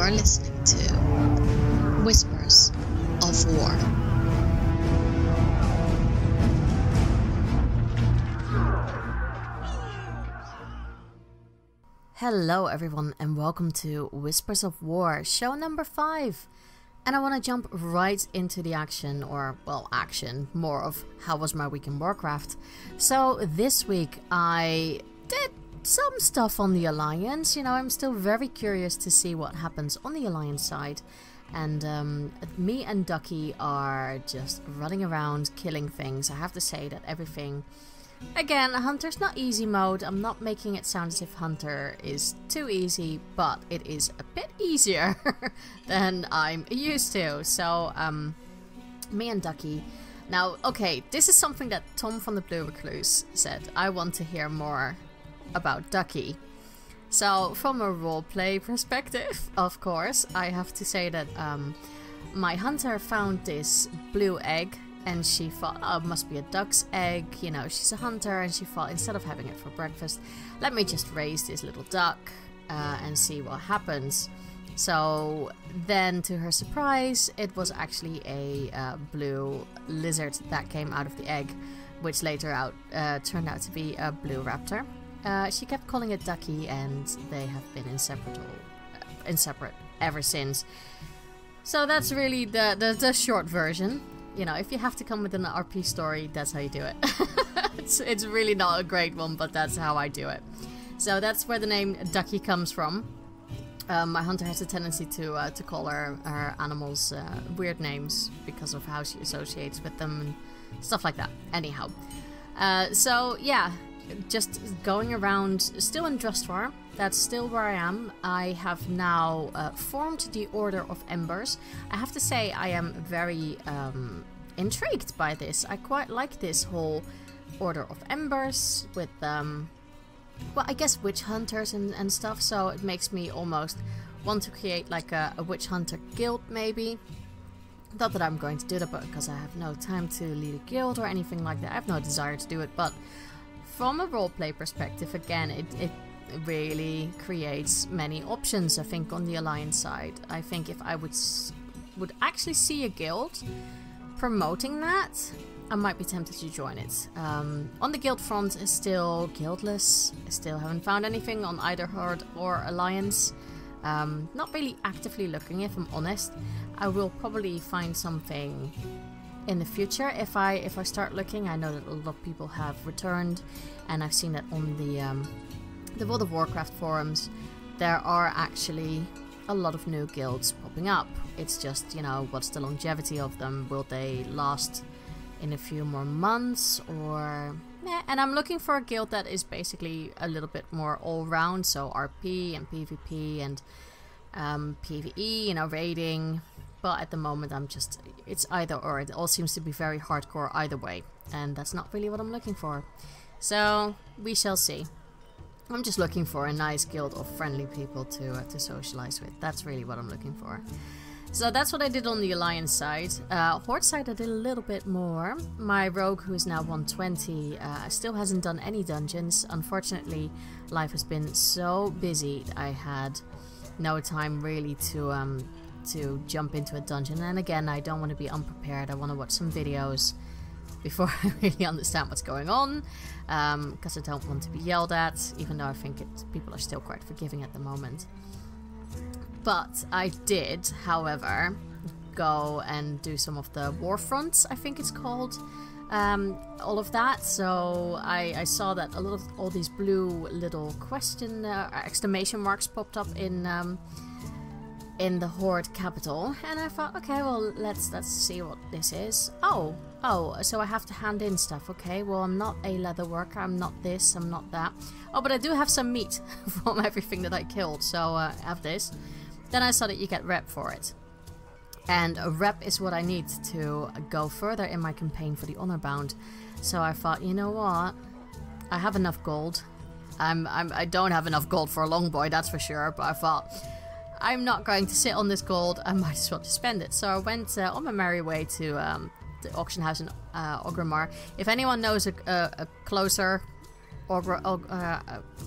You're listening to Whispers of War. Hello everyone and welcome to Whispers of War, show number 5. And I want to jump right into the action, or, well, action, more of how was my week in Warcraft. So this week I did some stuff on the Alliance. You know, I'm still very curious to see what happens on the Alliance side. And me and Ducky are just running around killing things. I have to say that everything... Again, Hunter's not easy mode. I'm not making it sound as if Hunter is too easy, but it is a bit easier than I'm used to. So, me and Ducky. Now, okay, this is something that Tom from the Blue Recluse said. I want to hear more about Ducky. So, from a roleplay perspective, of course, I have to say that my Hunter found this blue egg. And she thought, oh, it must be a duck's egg, you know, she's a hunter, and she thought, instead of having it for breakfast, let me just raise this little duck and see what happens. So then, to her surprise, it was actually a blue lizard that came out of the egg, which later turned out to be a blue raptor. She kept calling it Ducky, and they have been inseparate ever since. So that's really the short version. You know, if you have to come with an RP story, that's how you do it. It's really not a great one, but that's how I do it. So that's where the name Ducky comes from. My hunter has a tendency to call her animals weird names because of how she associates with them and stuff like that. Anyhow, so yeah, just going around, still in Drustvar. That's still where I am. I have now formed the Order of Embers. I have to say I am very intrigued by this. I quite like this whole Order of Embers with, well, I guess witch hunters and stuff. So it makes me almost want to create like a witch hunter guild maybe. Not that I'm going to do that, but because I have no time to lead a guild or anything like that. I have no desire to do it, but from a roleplay perspective, again, it really creates many options, I think, on the Alliance side. I think if I would actually see a guild promoting that, I might be tempted to join it. On the guild front, is still guildless. I still haven't found anything on either Horde or Alliance. Not really actively looking, if I'm honest. I will probably find something in the future if I start looking. I know that a lot of people have returned, and I've seen that on the World of Warcraft forums. There are actually a lot of new guilds popping up. It's just, you know, what's the longevity of them? Will they last in a few more months, or... And I'm looking for a guild that is basically a little bit more all-round, so RP and PvP and PvE, you know, raiding. But at the moment it's either or. It all seems to be very hardcore either way, and that's not really what I'm looking for. So, we shall see. I'm just looking for a nice guild of friendly people to socialize with. That's really what I'm looking for. So that's what I did on the Alliance side. Horde side I did a little bit more. My rogue, who is now 120, still hasn't done any dungeons. Unfortunately, life has been so busy. I had no time really to jump into a dungeon. And again, I don't want to be unprepared. I want to watch some videos before I really understand what's going on, because I don't want to be yelled at, even though I think people are still quite forgiving at the moment. But I did, however, go and do some of the war fronts, I think it's called, all of that. So I saw that a lot of all these blue little exclamation marks popped up in the Horde capital, and I thought, okay, well, let's see what this is. Oh, so I have to hand in stuff. Okay, well, I'm not a leather worker, I'm not this, I'm not that. Oh, but I do have some meat from everything that I killed, so I have this. Then I saw that you get rep for it. And a rep is what I need to go further in my campaign for the honor bound. So I thought, you know what? I have enough gold. I don't have enough gold for a long boy, that's for sure, but I thought, I'm not going to sit on this gold, I might as well just spend it. So I went on my merry way to the auction house in Orgrimmar. If anyone knows a closer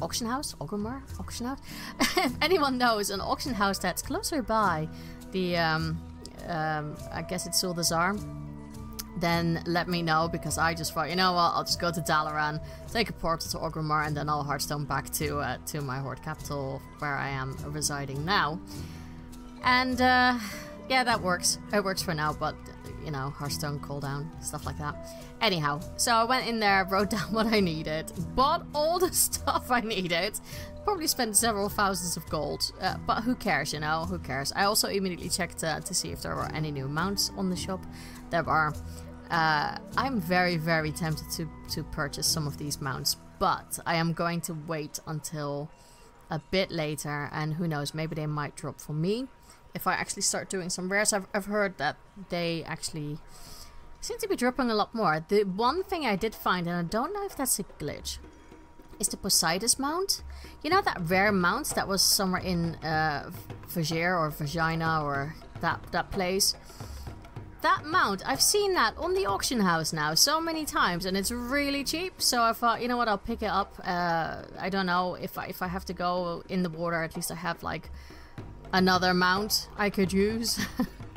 auction house, Orgrimmar auction house. If anyone knows an auction house that's closer by the, I guess it's Sylvanas, then let me know, because I just thought, you know what, I'll just go to Dalaran, take a portal to Orgrimmar, and then I'll Hearthstone back to my Horde capital where I am residing now. And yeah, that works. It works for now, but you know, Hearthstone cooldown, stuff like that. Anyhow, so I went in there, wrote down what I needed, bought all the stuff I needed, probably spent several thousands of gold, but who cares, you know, who cares. I also immediately checked to see if there were any new mounts on the shop. There are. I'm very, very tempted to purchase some of these mounts, but I am going to wait until a bit later, and who knows, maybe they might drop for me if I actually start doing some rares. I've heard that they actually seem to be dropping a lot more. The one thing I did find, and I don't know if that's a glitch, is the Poseidus mount. You know that rare mount that was somewhere in Vajir or Vagina or that place? That mount, I've seen that on the auction house now so many times, and it's really cheap. So I thought, you know what, I'll pick it up. I don't know if I have to go in the water, at least I have like another mount I could use.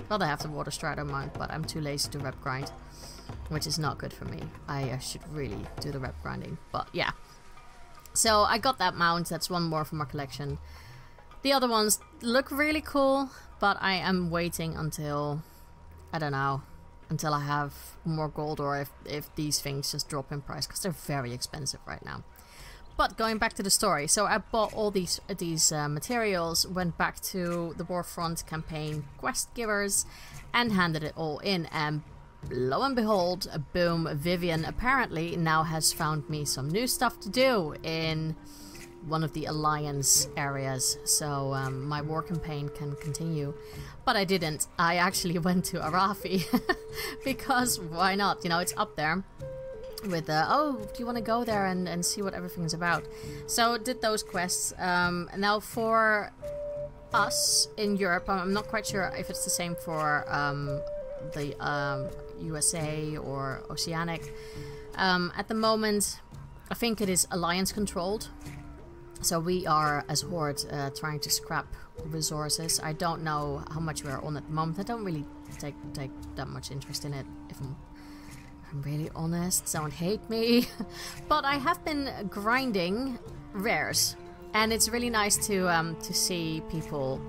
Well, I have the water strider mount, but I'm too lazy to rep grind, which is not good for me. I should really do the rep grinding, but yeah. So I got that mount, that's one more from our collection. The other ones look really cool, but I am waiting until, I don't know, until I have more gold, or if these things just drop in price, because they're very expensive right now. But going back to the story, so I bought all these materials, went back to the Warfront campaign quest givers, and handed it all in, and lo and behold, boom, Vivian apparently now has found me some new stuff to do in one of the Alliance areas, so my war campaign can continue. But I didn't. I actually went to Arathi, because why not? You know, it's up there with oh, do you want to go there and see what everything's about? So did those quests. Now for us in Europe, I'm not quite sure if it's the same for the USA or Oceanic. At the moment, I think it is Alliance controlled. So we are, as Horde, trying to scrap resources. I don't know how much we're on at the moment. I don't really take that much interest in it, if I'm really honest. Someone hate me. But I have been grinding rares, and it's really nice to see people.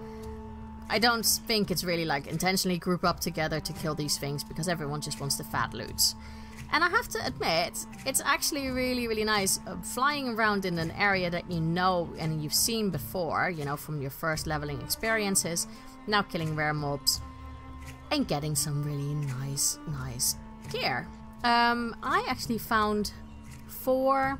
I don't think it's really like intentionally group up together to kill these things, because everyone just wants the fat loots. And I have to admit, it's actually really, really nice flying around in an area that you know and you've seen before, you know, from your first leveling experiences, now killing rare mobs, and getting some really nice gear. I actually found 4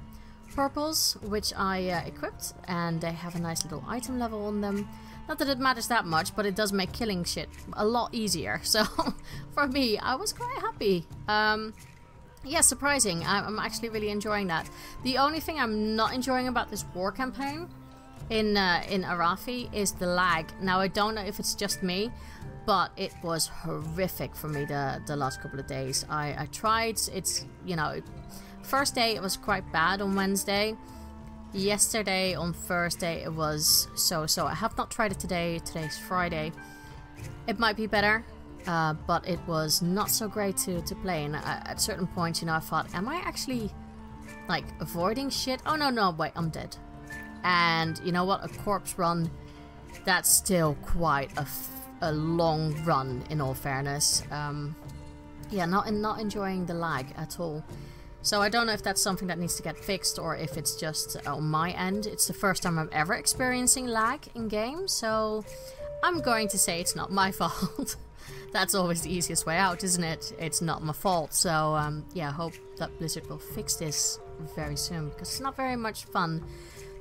purples, which I equipped, and they have a nice little item level on them. Not that it matters that much, but it does make killing shit a lot easier. So, for me, I was quite happy. Yeah, surprising. I'm actually really enjoying that. The only thing I'm not enjoying about this war campaign in Arathi is the lag. Now, I don't know if it's just me, but it was horrific for me the last couple of days. I tried. It's, you know, first day it was quite bad on Wednesday. Yesterday on Thursday it was so. I have not tried it today. Today's Friday. It might be better. But it was not so great to play, and at certain points, you know, I thought, am I actually, like, avoiding shit? Oh, no, wait, I'm dead. And, you know what, a corpse run, that's still quite a long run, in all fairness. Yeah, not enjoying the lag at all. So I don't know if that's something that needs to get fixed, or if it's just on my end. It's the first time I'm ever experiencing lag in game, so I'm going to say it's not my fault. That's always the easiest way out, isn't it? It's not my fault. So, yeah, I hope that Blizzard will fix this very soon, because it's not very much fun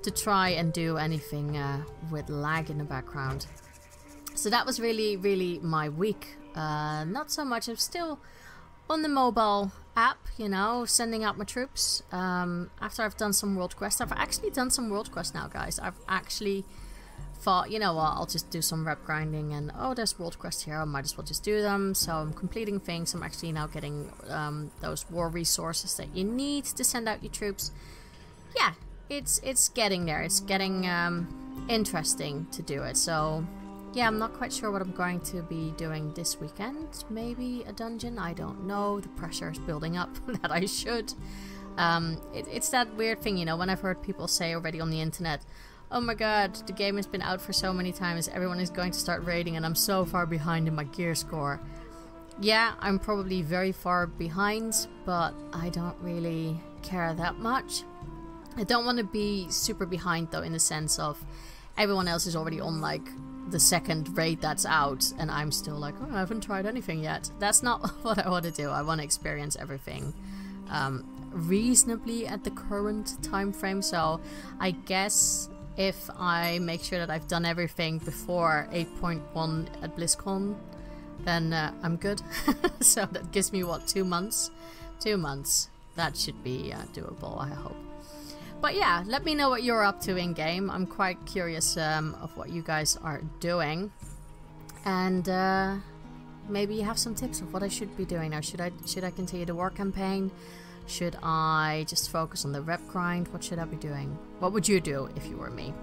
to try and do anything with lag in the background. So that was really, really my week. Not so much. I'm still on the mobile app, you know, sending out my troops. After I've done some world quests. I've actually done some world quests now, guys. I've actually thought, you know what, I'll just do some rep grinding, and oh, there's world quests here, I might as well just do them. So I'm completing things. I'm actually now getting those war resources that you need to send out your troops. yeah, it's getting there. It's getting interesting to do it. So yeah, I'm not quite sure what I'm going to be doing this weekend. Maybe a dungeon, I don't know. The pressure is building up that I should. It's that weird thing, you know, when I've heard people say already on the internet, oh my god, the game has been out for so many times, everyone is going to start raiding and I'm so far behind in my gear score. Yeah, I'm probably very far behind, but I don't really care that much. I don't want to be super behind though, in the sense of everyone else is already on like the second raid that's out and I'm still like, oh, I haven't tried anything yet. That's not what I want to do. I want to experience everything reasonably at the current time frame. So I guess if I make sure that I've done everything before 8.1 at BlizzCon, then I'm good. So that gives me, what, 2 months? 2 months. That should be doable, I hope. But yeah, let me know what you're up to in-game. I'm quite curious of what you guys are doing. And maybe you have some tips of what I should be doing now. Should I continue the war campaign? Should I just focus on the rep grind? What should I be doing? What would you do if you were me?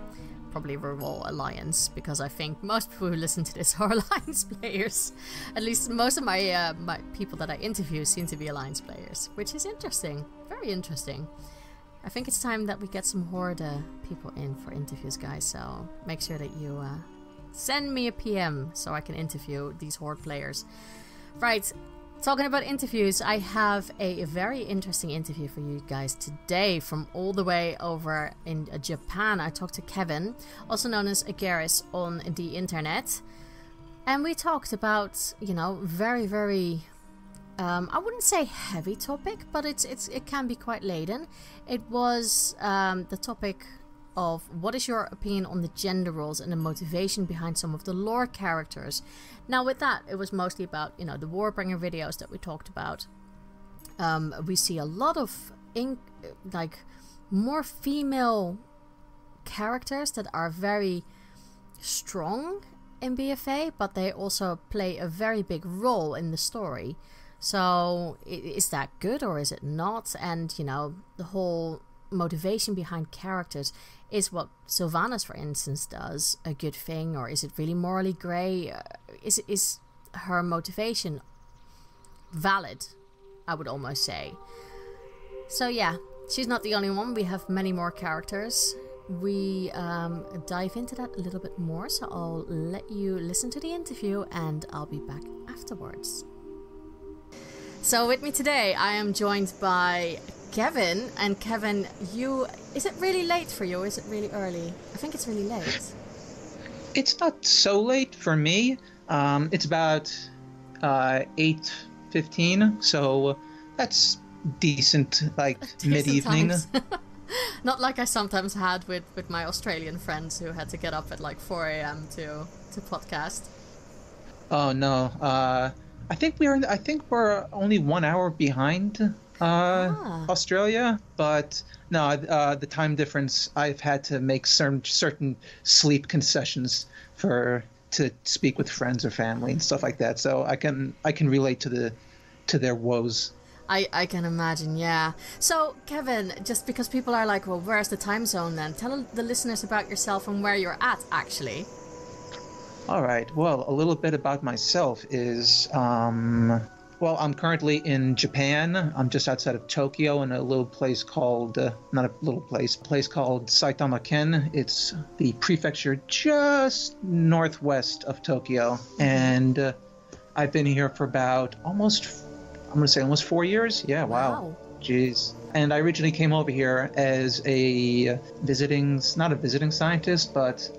Probably reroll Alliance, because I think most people who listen to this are Alliance players. At least most of my my people that I interview seem to be Alliance players, which is interesting. Very interesting. I think it's time that we get some Horde people in for interviews, guys, so make sure that you send me a PM so I can interview these Horde players. Right, talking about interviews, I have a very interesting interview for you guys today from all the way over in Japan. I talked to Kevin, also known as Agaris on the internet, and we talked about, you know, very, very... I wouldn't say heavy topic, but it can be quite laden. It was the topic of what is your opinion on the gender roles and the motivation behind some of the lore characters. Now with that, it was mostly about, you know, the warbringer videos that we talked about. We see a lot of like more female characters that are very strong in BFA, but they also play a very big role in the story. So is that good or is it not? And, you know, the whole motivation behind characters, is what Sylvanas, for instance, does a good thing, or is it really morally grey? Is her motivation valid, I would almost say. So yeah, she's not the only one. We have many more characters. We dive into that a little bit more, so I'll let you listen to the interview and I'll be back afterwards. So with me today, I am joined by Kevin. And Kevin, is it really late for you or is it really early? I think it's really late. It's not so late for me. It's about 8:15, so that's decent, like mid-evening. Not like I sometimes had with my Australian friends who had to get up at like 4 a.m. to podcast. Oh no. I think we're only 1 hour behind Australia, but no, the time difference. I've had to make certain sleep concessions to speak with friends or family and stuff like that. So I can relate to their woes. I can imagine, yeah. So Kevin, just because people are like, well, where's the time zone then? Tell the listeners about yourself and where you're at, actually. All right. Well, a little bit about myself is, well, I'm currently in Japan. I'm just outside of Tokyo in a little place called, not a little place, a place called Saitama-ken. It's the prefecture just northwest of Tokyo. And I've been here for about almost 4 years. Yeah, wow. Jeez. And I originally came over here as a not a visiting scientist, but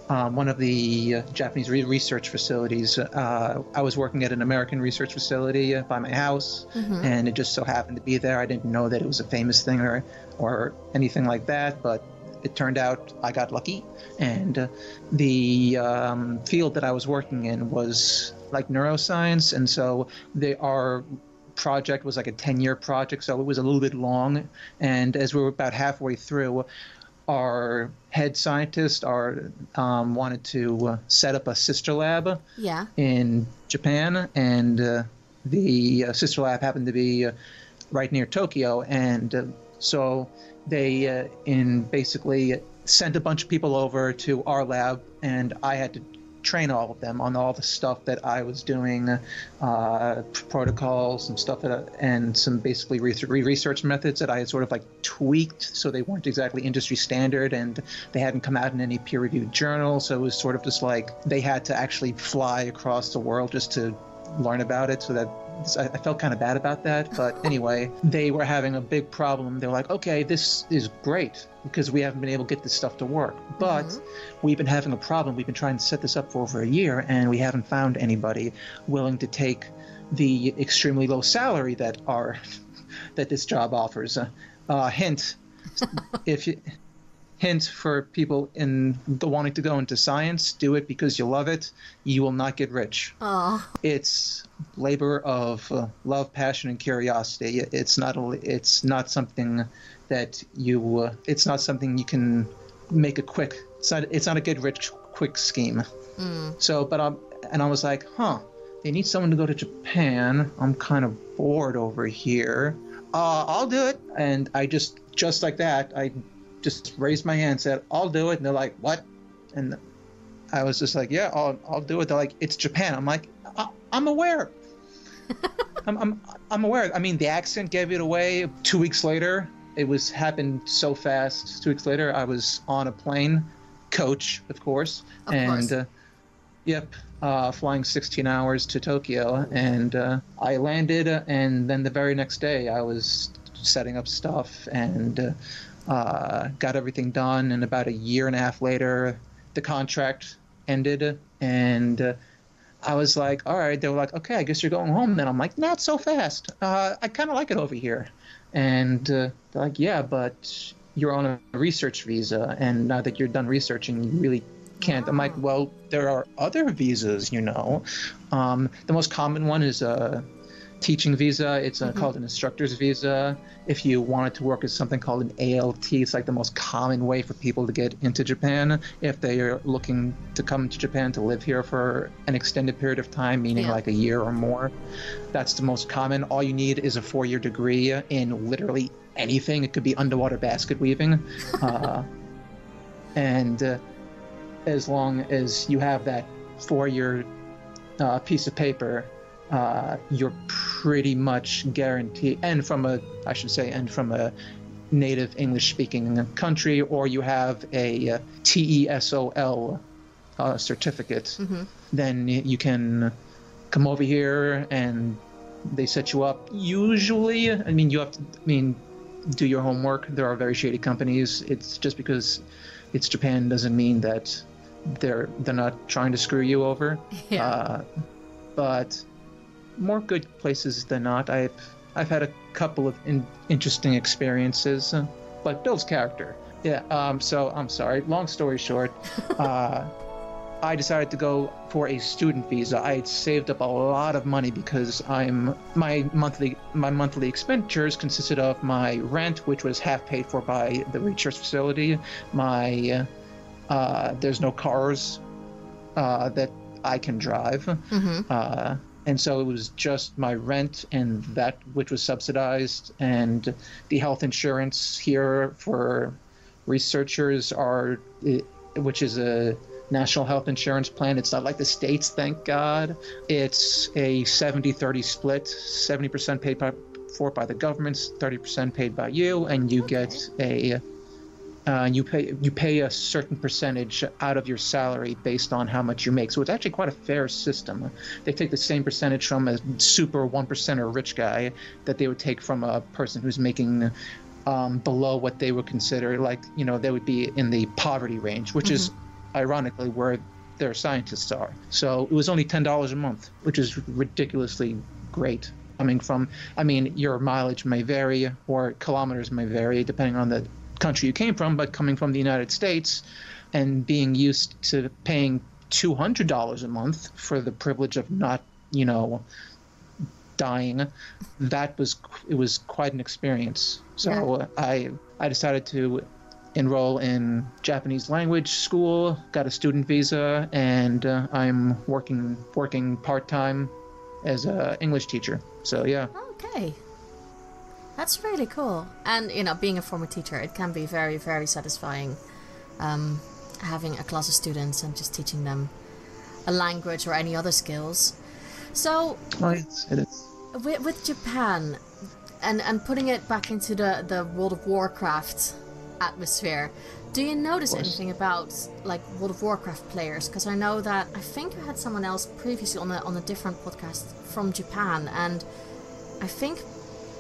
one of the Japanese research facilities. I was working at an American research facility by my house, and it just so happened to be there. I didn't know that it was a famous thing or anything like that, but it turned out I got lucky. And the field that I was working in was like neuroscience, and so our project was like a 10-year project, so it was a little bit long. And as we were about halfway through, our head scientist wanted to set up a sister lab in Japan, and the sister lab happened to be right near Tokyo, and so they basically sent a bunch of people over to our lab, and I had to train all of them on all the stuff that I was doing, protocols and stuff and some basically research methods that I had sort of like tweaked so they weren't exactly industry standard, and they hadn't come out in any peer-reviewed journal. So it was sort of just like they had to actually fly across the world just to learn about it. So that I felt kind of bad about that. But anyway, they were having a big problem. They were like, okay, this is great because we haven't been able to get this stuff to work. But we've been having a problem. We've been trying to set this up for over a year, and we haven't found anybody willing to take the extremely low salary that this job offers. Hint, hint for people wanting to go into science, do it because you love it. You will not get rich. Oh. It's labor of love, passion, and curiosity. It's not something that you. It's not something you can make a quick. It's not a get rich quick scheme. So, but I was like, they need someone to go to Japan. I'm kind of bored over here. I'll do it. And I just like that, I just raised my hand, said, I'll do it. And they're like, what? And I was just like, yeah, I'll do it. They're like, it's Japan. I'm like, I'm aware. I'm aware. I mean, the accent gave it away. 2 weeks later, happened so fast. 2 weeks later, I was on a plane, coach, of course. Flying 16 hours to Tokyo. And I landed, and then the very next day, I was setting up stuff and got everything done. And about a year and a half later, the contract ended, and I was like, all right. They were like, okay, I guess you're going home then. I'm like, not so fast. I kind of like it over here. And they're like, yeah, but you're on a research visa, and now that you're done researching, you really can't. I'm like, well, there are other visas, The most common one is a teaching visa. It's called an instructor's visa. If you wanted to work as something called an ALT, it's like the most common way for people to get into Japan if they are looking to come to Japan to live here for an extended period of time, meaning like a year or more. That's the most common. All you need is a 4-year degree in literally anything. It could be underwater basket weaving. And as long as you have that 4-year piece of paper, you're pretty much guaranteed, and from a native English-speaking country, or you have a TESOL certificate, then you can come over here and they set you up. Usually, you have to, do your homework. There are very shady companies. It's just because it's Japan doesn't mean that they're not trying to screw you over. But more good places than not. I've had a couple of interesting experiences, but builds character. So I'm sorry. Long story short, I decided to go for a student visa. I had saved up a lot of money because my monthly expenditures consisted of my rent, which was half paid for by the research facility. There's no cars that I can drive. And so it was just my rent, and that which was subsidized, and the health insurance here for researchers which is a national health insurance plan. It's not like the States, thank God. It's a 70-30 split, 70% paid for by the government, 30% paid by you, and you get you pay a certain percentage out of your salary based on how much you make. So it's actually quite a fair system. They take the same percentage from a super 1%er rich guy that they would take from a person who's making below what they would consider they would be in the poverty range, which is ironically where their scientists are. So it was only $10 a month, which is ridiculously great. Your mileage may vary or kilometers may vary depending on the country you came from, but coming from the United States and being used to paying $200 a month for the privilege of not, dying, it was quite an experience. So I decided to enroll in Japanese language school, got a student visa, and I'm working part-time as an English teacher. So yeah. Okay. That's really cool. And, you know, being a former teacher, it can be very, very satisfying having a class of students and just teaching them a language or any other skills. So, it is. With Japan and putting it back into the World of Warcraft atmosphere, do you notice anything about like World of Warcraft players? Because I know that I think you had someone else previously on a different podcast from Japan, and I think,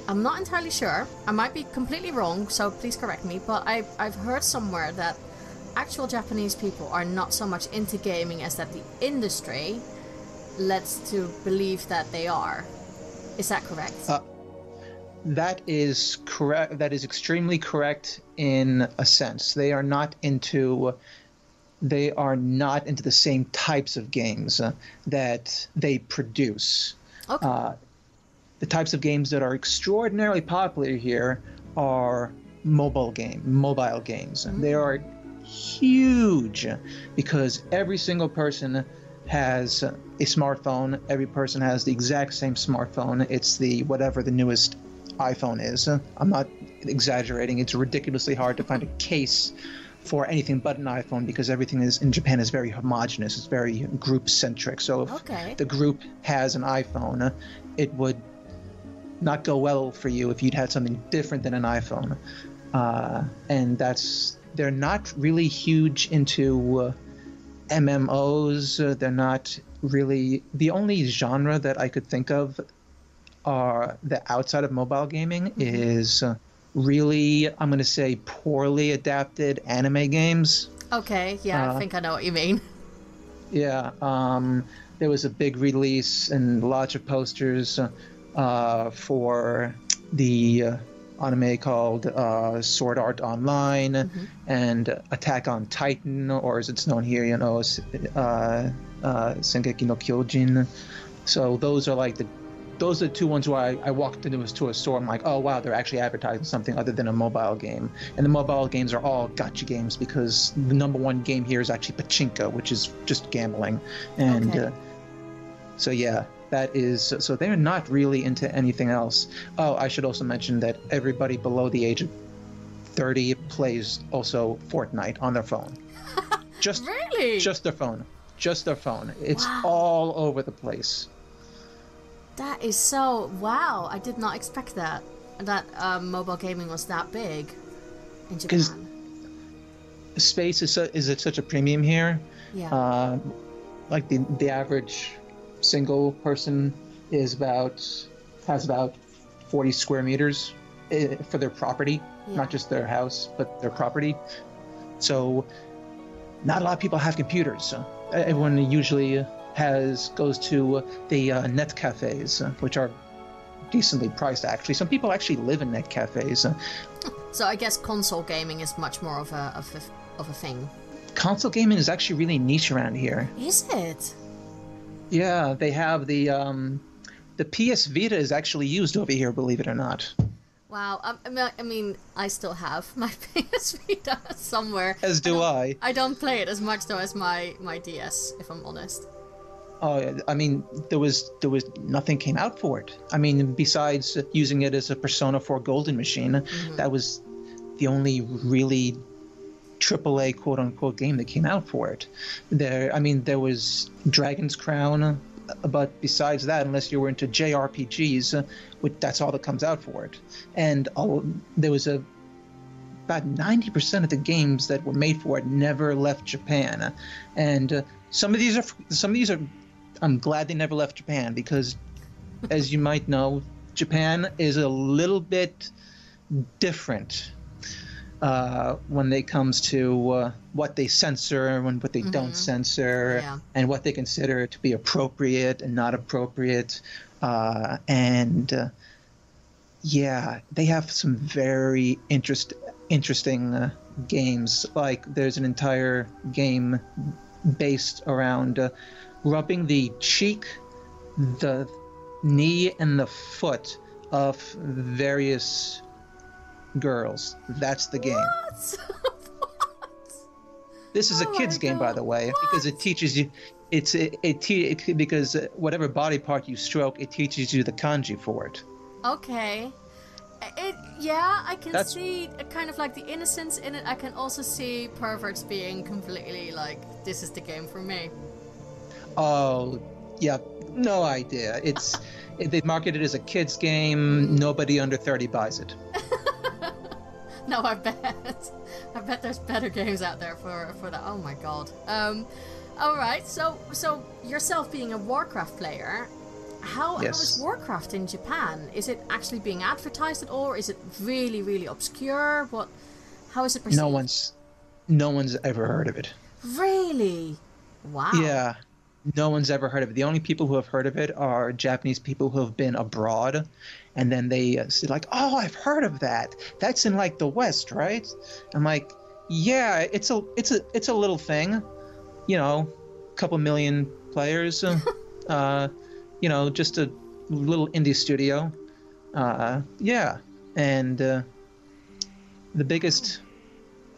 I'm not entirely sure, I might be completely wrong, so please correct me, but I've heard somewhere that actual Japanese people are not so much into gaming as that the industry lets to believe that they are. Is that correct? That is correct. That is extremely correct in a sense. They are not into the same types of games that they produce. Okay. The types of games that are extraordinarily popular here are mobile games. Mm-hmm. They are huge because every single person has a smartphone. Every person has the exact same smartphone. It's the whatever the newest iPhone is. I'm not exaggerating. It's ridiculously hard to find a case for anything but an iPhone because everything in Japan is very homogenous. It's very group centric. So if the group has an iPhone, it would not go well for you if you'd had something different than an iPhone. And they're not really huge into MMOs. They're not really, the only genre that I could think of are the outside of mobile gaming is really, I'm going to say, poorly adapted anime games. Okay, yeah, I think I know what you mean. Yeah, there was a big release and lots of posters for the anime called Sword Art Online and Attack on Titan, or as it's known here, Shingeki no Kyojin. So those are the two ones where I walked into a store. I'm like, oh wow, they're actually advertising something other than a mobile game. And the mobile games are all gacha games because the number one game here is actually pachinko, which is just gambling. And so yeah. So they're not really into anything else. Oh, I should also mention that everybody below the age of 30 plays also Fortnite on their phone. Really? Just their phone. It's all over the place. That is so... Wow, I did not expect that mobile gaming was that big in Japan. Because space is at such a premium here. Yeah. Like the average single person has about 40 square meters for their property, not just their house, but their property. So not a lot of people have computers. Everyone usually goes to the net cafes, which are decently priced actually. Some people actually live in net cafes. So I guess console gaming is much more of a thing. Console gaming is actually really niche around here. Is it? Yeah, they have the PS Vita is actually used over here, believe it or not. Wow, I mean, I still have my PS Vita somewhere. As do I. I don't play it as much though as my DS, if I'm honest. Oh, I mean, there was nothing came out for it. I mean, besides using it as a Persona 4 Golden machine, that was the only really AAA quote-unquote game that came out for it. There was Dragon's Crown, but besides that, unless you were into JRPGs, that's all that comes out for it. And there was about 90% of the games that were made for it never left Japan. And some of these are I'm glad they never left Japan because, as you might know, Japan is a little bit different when it comes to what they censor and what they don't censor, and what they consider to be appropriate and not appropriate. They have some very interesting games. Like there's an entire game based around rubbing the cheek, the knee, and the foot of various girls. That's the game. What? This is a kid's game, by the way, because it teaches you. Because whatever body part you stroke, it teaches you the kanji for it. Okay. Yeah, I can see kind of like the innocence in it. I can also see perverts being completely like, this is the game for me. Oh, yeah, no idea. They market it as a kid's game. Nobody under 30 buys it. No, I bet. I bet there's better games out there for that. Oh my god. All right. So yourself being a Warcraft player, how is Warcraft in Japan? Is it actually being advertised at all, or is it really, really obscure? How is it perceived? No one's ever heard of it. Really? Wow. Yeah. No one's ever heard of it. The only people who have heard of it are Japanese people who have been abroad, and then they say like, "Oh, I've heard of that. That's in like the West, right?" I'm like, "Yeah, it's a little thing, a couple million players, just a little indie studio, yeah." And the biggest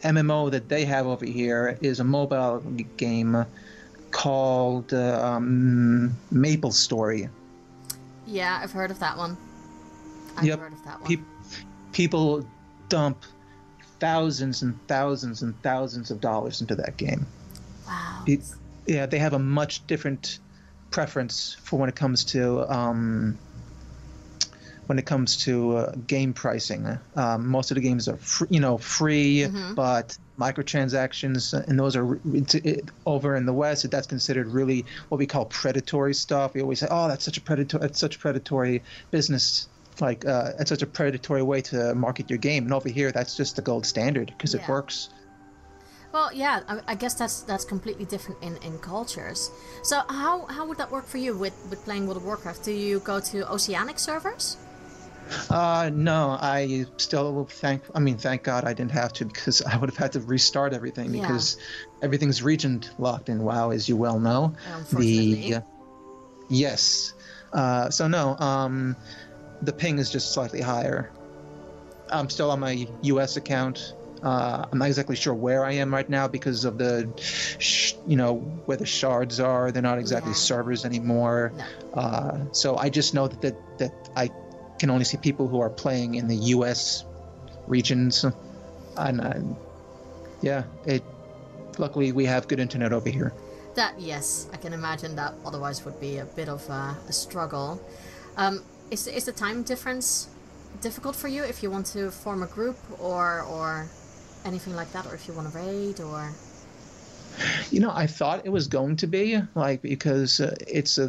MMO that they have over here is a mobile game called Maple Story. Yeah, I've heard of that one. I've heard of that one. People dump thousands and thousands and thousands of dollars into that game. Wow. Yeah, they have a much different preference for when it comes to game pricing. Most of the games are free, but microtransactions, and those are over in the West. That's considered really what we call predatory stuff. We always say, "Oh, that's such a predatory business. Like, it's such a predatory way to market your game." And over here, that's just the gold standard because it works. Well, yeah, I guess that's completely different in cultures. So how would that work for you with playing World of Warcraft? Do you go to Oceanic servers? No, I still thank God I didn't have to, because I would have had to restart everything because everything's region locked in WoW, as you well know. Unfortunately. Yes. So no, the ping is just slightly higher. I'm still on my US account. I'm not exactly sure where I am right now because of the, where the shards are. They're not exactly servers anymore. No. So I just know that I can only see people who are playing in the U.S. regions, and luckily we have good internet over here. Yes, I can imagine that. Otherwise, would be a bit of a struggle. Is the time difference difficult for you if you want to form a group or anything like that, or if you want to raid or? I thought it was going to be because it's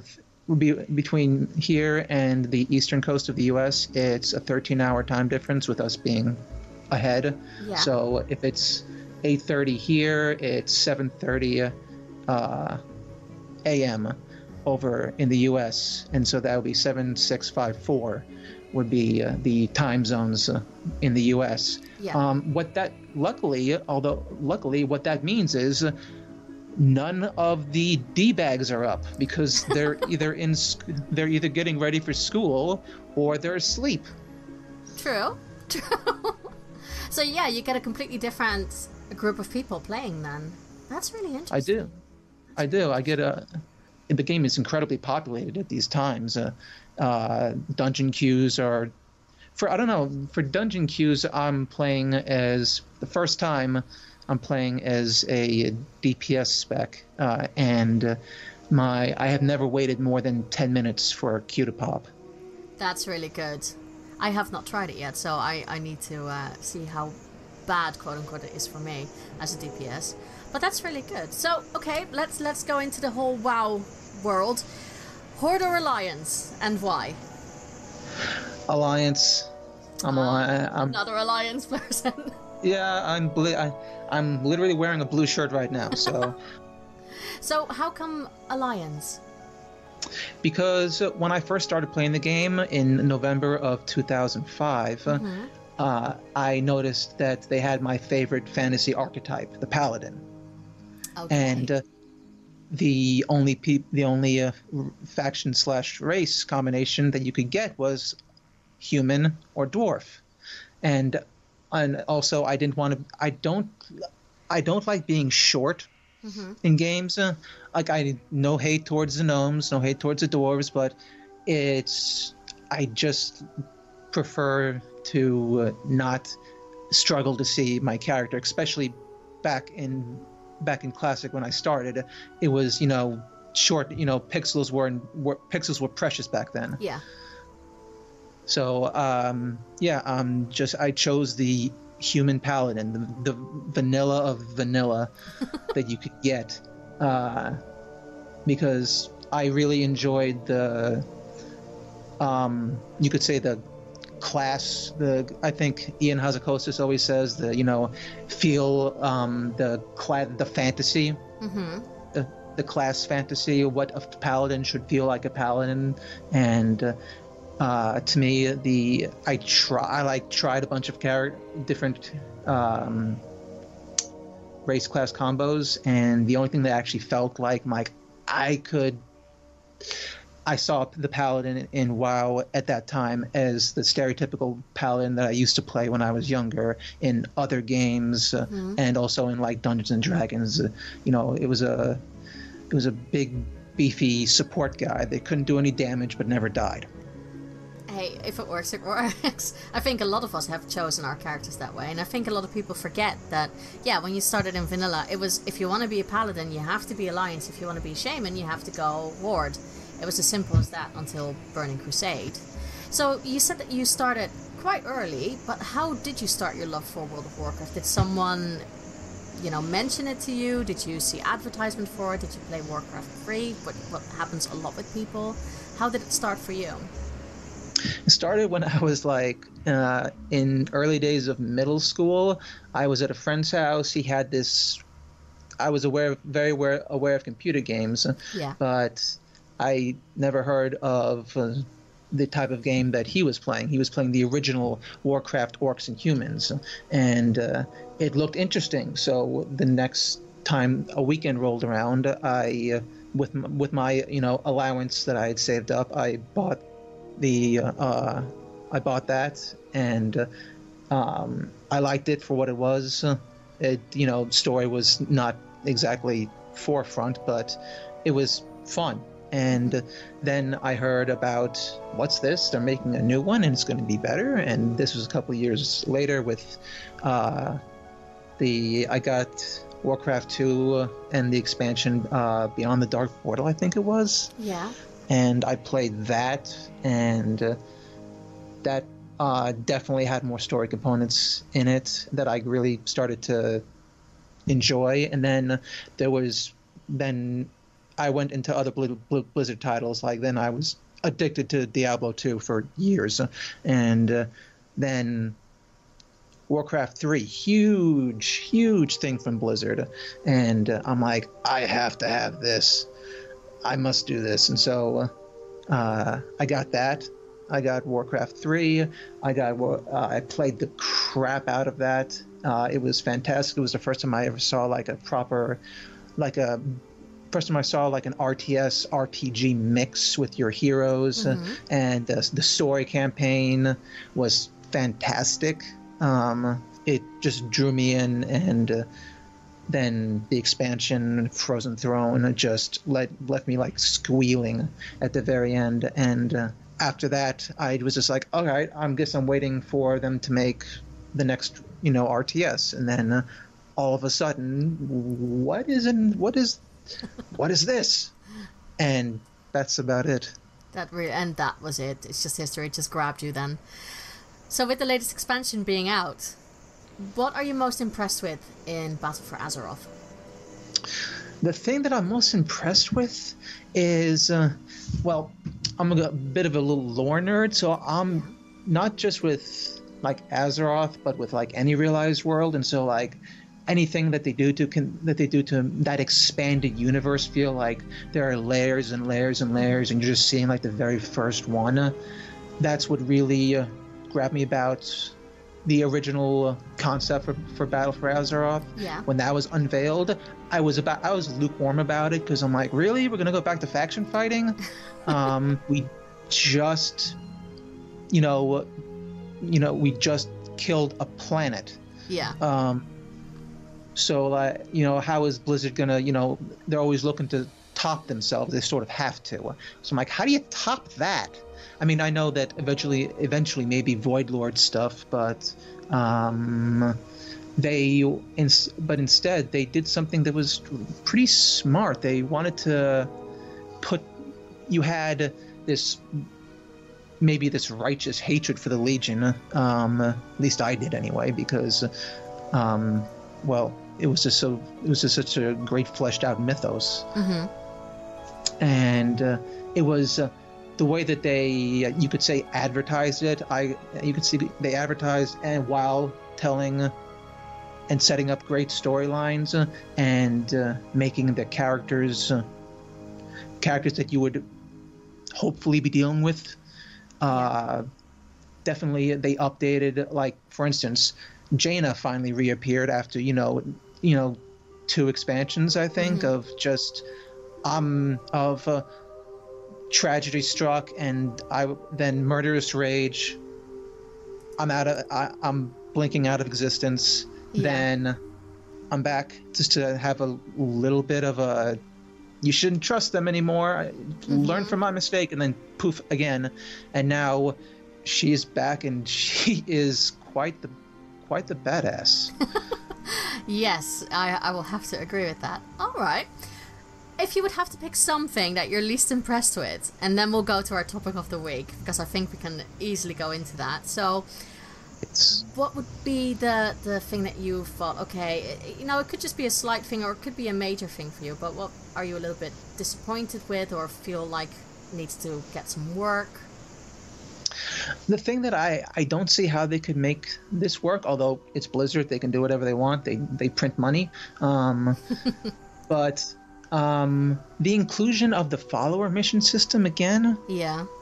between here and the eastern coast of the U.S., it's a 13-hour time difference with us being ahead. Yeah. So if it's 8:30 here, it's 7:30 a.m. over in the U.S., and so that would be 7654 would be the time zones in the U.S. Yeah. Luckily, what that means is none of the D-bags are up because they're they're either getting ready for school or they're asleep. True. So yeah, you get a completely different group of people playing then. That's really interesting. I do. The game is incredibly populated at these times. Dungeon queues are for dungeon queues. I'm playing as a DPS spec, and I have never waited more than 10 minutes for a queue to pop. That's really good. I have not tried it yet, so I need to see how bad, quote unquote, it is for me as a DPS. But that's really good. So, okay, let's go into the whole WoW world. Horde or Alliance, and why? Alliance. I'm another Alliance person. Yeah, I'm literally wearing a blue shirt right now, so... So, how come Alliance? Because when I first started playing the game in November of 2005, I noticed that they had my favorite fantasy archetype, the Paladin. Okay. And the only faction/race combination that you could get was human or dwarf. And also I don't like being short in games. No hate towards the gnomes, no hate towards the dwarves, but I just prefer to not struggle to see my character, especially back in Classic when I started. It was, short, pixels were precious back then. Yeah. So I chose the human paladin, the vanilla of vanilla that you could get, because I really enjoyed the you could say the class. I think Ian Hazzikostas always says feel the fantasy, the class fantasy, what a paladin should feel like a paladin. And to me, I tried a bunch of different race class combos, and the only thing that actually felt like I saw the paladin in WoW at that time as the stereotypical paladin that I used to play when I was younger in other games, and also in like Dungeons and Dragons. It was a big, beefy support guy that couldn't do any damage but never died. Hey, if it works, it works. I think a lot of us have chosen our characters that way, and I think a lot of people forget that, when you started in vanilla, it was, if you want to be a paladin, you have to be Alliance. If you want to be a shaman, you have to go Horde. It was as simple as that until Burning Crusade. So you said that you started quite early, but how did you start your love for World of Warcraft? Did someone, mention it to you? Did you see advertisement for it? Did you play Warcraft 3? What happens a lot with people? How did it start for you? It started when I was in early days of middle school. I was at a friend's house. He had this. I was very aware of computer games, but I never heard of the type of game that he was playing. He was playing the original Warcraft Orcs and Humans, and it looked interesting. So the next time a weekend rolled around, I, with my allowance that I had saved up, I bought that, and I liked it for what it was. Story was not exactly forefront, but it was fun. And then I heard about, what's this? They're making a new one, and it's going to be better. And this was a couple of years later with I got Warcraft 2 and the expansion Beyond the Dark Portal, I think it was. Yeah. And I played that, and that definitely had more story components in it that I really started to enjoy. And then I went into other Blizzard titles. Then I was addicted to Diablo 2 for years. And then Warcraft 3, huge thing from Blizzard. And I'm like, I have to have this. I must do this. And so I got that. I got Warcraft 3. I played the crap out of that. It was fantastic. It was the first time I ever saw first time I saw an RTS RPG mix with your heroes, and the story campaign was fantastic. It just drew me in, and then the expansion, Frozen Throne, just left me squealing at the very end. And after that, I was just like, all right, I guess I'm waiting for them to make the next, RTS. And then all of a sudden, what is this? And that's about it. And that was it. It's just history. It just grabbed you then. So with the latest expansion being out, what are you most impressed with in Battle for Azeroth? The thing that I'm most impressed with is, I'm a bit of a little lore nerd, so I'm not just with Azeroth, but with any realized world, and so anything that they do to that expanded universe feel like there are layers and layers and layers, and you're just seeing the very first one. That's what really grabbed me about the original concept for Battle for Azeroth. Yeah. When that was unveiled, I was lukewarm about it, because I'm like, really? We're gonna go back to faction fighting? We just, we just killed a planet. Yeah. So how is Blizzard gonna? They're always looking to top themselves. They sort of have to. So I'm like, how do you top that? I mean, I know that eventually maybe Void Lord stuff, but instead they did something that was pretty smart. They wanted to you had this righteous hatred for the Legion. At least I did anyway, because it was just such a great fleshed out mythos. Mm-hmm. And it was the way that they, you could say, advertised it. You could see they advertised and while telling and setting up great storylines and making the characters that you would hopefully be dealing with. Definitely, they updated. Like, for instance, Jaina finally reappeared after 2 expansions, I think, of just of tragedy struck, and then murderous rage. I'm blinking out of existence. Yeah. Then I'm back just to have a little bit of a, you shouldn't trust them anymore. Learn from my mistake, and then poof again. And now she is back, and she is quite the badass. Yes, I will have to agree with that. All right. If you would have to pick something that you're least impressed with, and then we'll go to our topic of the week, because I think we can easily go into that. So, what would be the thing that you thought, okay, it could just be a slight thing or it could be a major thing for you, but what are you a little bit disappointed with or feel like needs to get some work? The thing that I don't see how they could make this work, although it's Blizzard, they can do whatever they want. They print money. But the inclusion of the follower mission system again,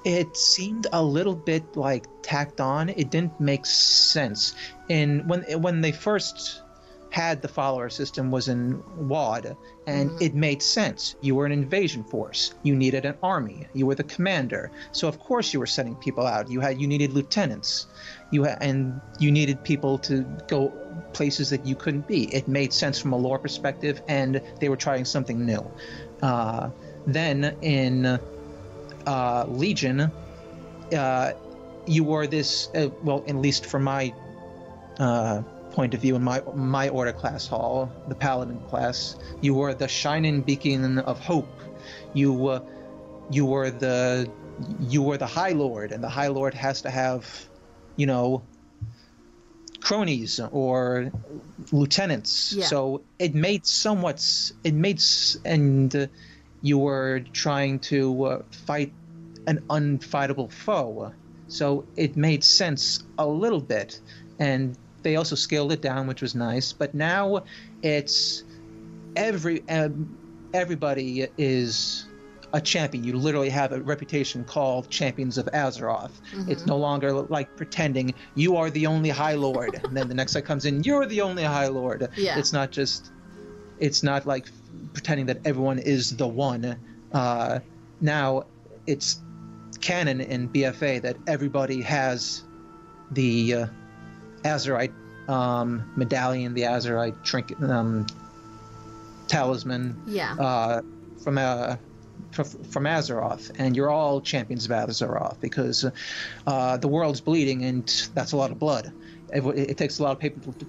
it seemed a little bit like tacked on. It didn't make sense. And when they first had the follower system was in WoD, and it made sense. You were an invasion force. You needed an army. You were the commander. So of course you were sending people out. You needed lieutenants. And you needed people to go places that you couldn't be. It made sense from a lore perspective, and they were trying something new. Then in Legion, you were this. At least from my point of view, in my order class hall, the Paladin class, you were the shining beacon of hope. You were the High Lord, and the High Lord has to have, cronies or lieutenants. Yeah. So and you were trying to fight an unfightable foe. So it made sense a little bit, and they also scaled it down, which was nice. But now it's everybody is a champion. You literally have a reputation called Champions of Azeroth. It's no longer like pretending you are the only High Lord, and then the next guy comes in, you're the only High Lord. Yeah. It's not like pretending that everyone is the one. Now it's canon in BFA that everybody has the Azerite medallion, the Azerite trinket, talisman from Azeroth, and you're all champions of Azeroth because the world's bleeding, and that's a lot of blood. It takes a lot of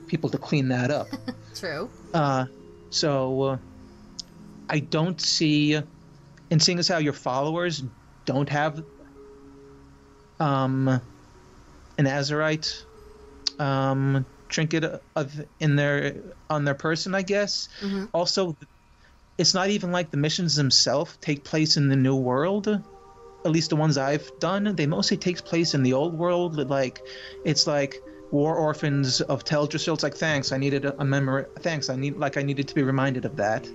people to clean that up. True. So I don't see, and seeing as how your followers don't have an Azerite trinket on their person, I guess. Also, it's not even like the missions themselves take place in the new world. At least the ones I've done, they mostly take place in the old world. It's like War Orphans of Teldrassil. It's like, thanks, I needed a memory. Thanks, I needed to be reminded of that.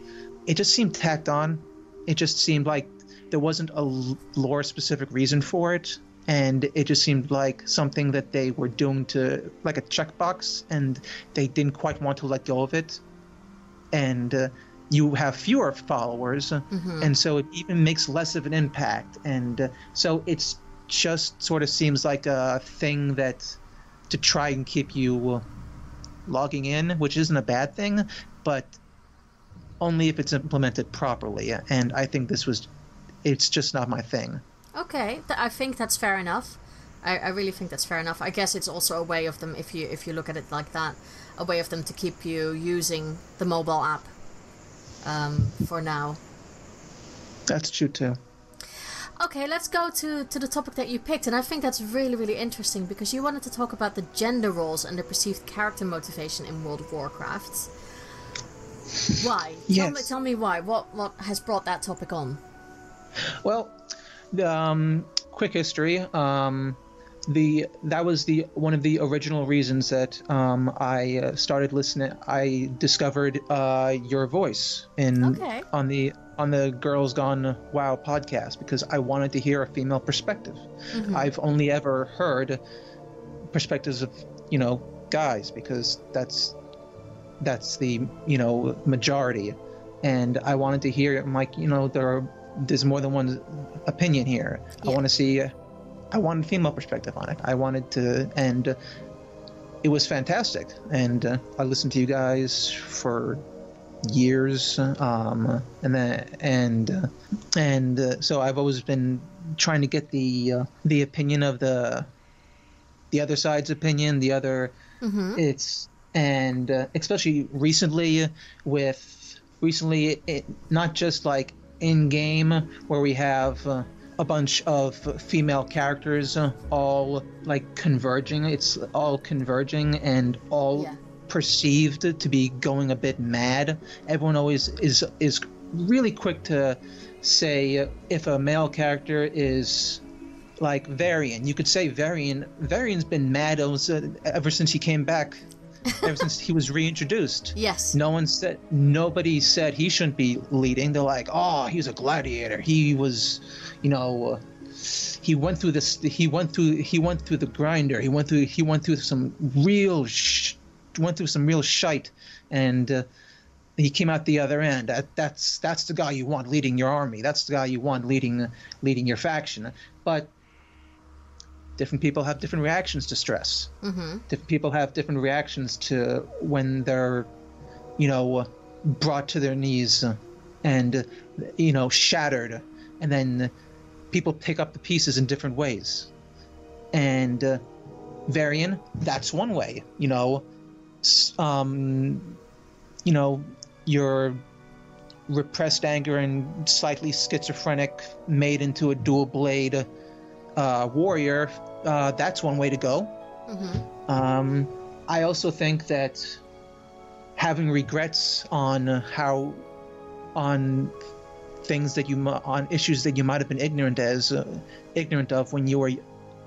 It just seemed tacked on. It just seemed like there wasn't a lore specific reason for it. And it just seemed like something that they were doing to, like a checkbox, and they didn't quite want to let go of it. And you have fewer followers, and so it even makes less of an impact. And so it's just sort of seems like a thing that to try and keep you logging in, which isn't a bad thing, but only if it's implemented properly. And I think it's just not my thing. Okay, I think that's fair enough. I really think that's fair enough. I guess it's also a way of them, if you look at it like that, a way of them to keep you using the mobile app for now. That's true too. Okay, let's go to the topic that you picked, and I think that's really, really interesting because you wanted to talk about the gender roles and the perceived character motivation in World of Warcraft. Why? Yes. Tell me why. What has brought that topic on? Well, the quick history. That was one of the original reasons that I started listening. I discovered your voice on the Girls Gone WoW podcast because I wanted to hear a female perspective. Mm-hmm. I've only ever heard perspectives of guys because that's the majority, and I wanted to hear. I'm like, there's more than one opinion here. Yeah. I wanted a female perspective on it. I wanted to, and it was fantastic. And I listened to you guys for years, so I've always been trying to get the opinion of the other side's opinion, the other. Mm-hmm. Especially recently, not just like in game where we have a bunch of female characters all like converging. It's all converging and all perceived to be going a bit mad. Everyone always is really quick to say if a male character is like Varian. You could say Varian's been mad ever since he came back. Ever since he was reintroduced. Yes. Nobody said he shouldn't be leading. They're like, oh, he's a gladiator. He was, he went through this. He went through the grinder. He went through some real shite, and he came out the other end. That's the guy you want leading your army. That's the guy you want leading your faction. But different people have different reactions to stress. Mm-hmm. Different people have different reactions to when they're, brought to their knees and, shattered. And then people pick up the pieces in different ways. And Varian, that's one way. Your repressed anger and slightly schizophrenic made into a dual blade warrior, that's one way to go. Mm-hmm. I also think that having regrets on things that on issues that you might have been ignorant of when you were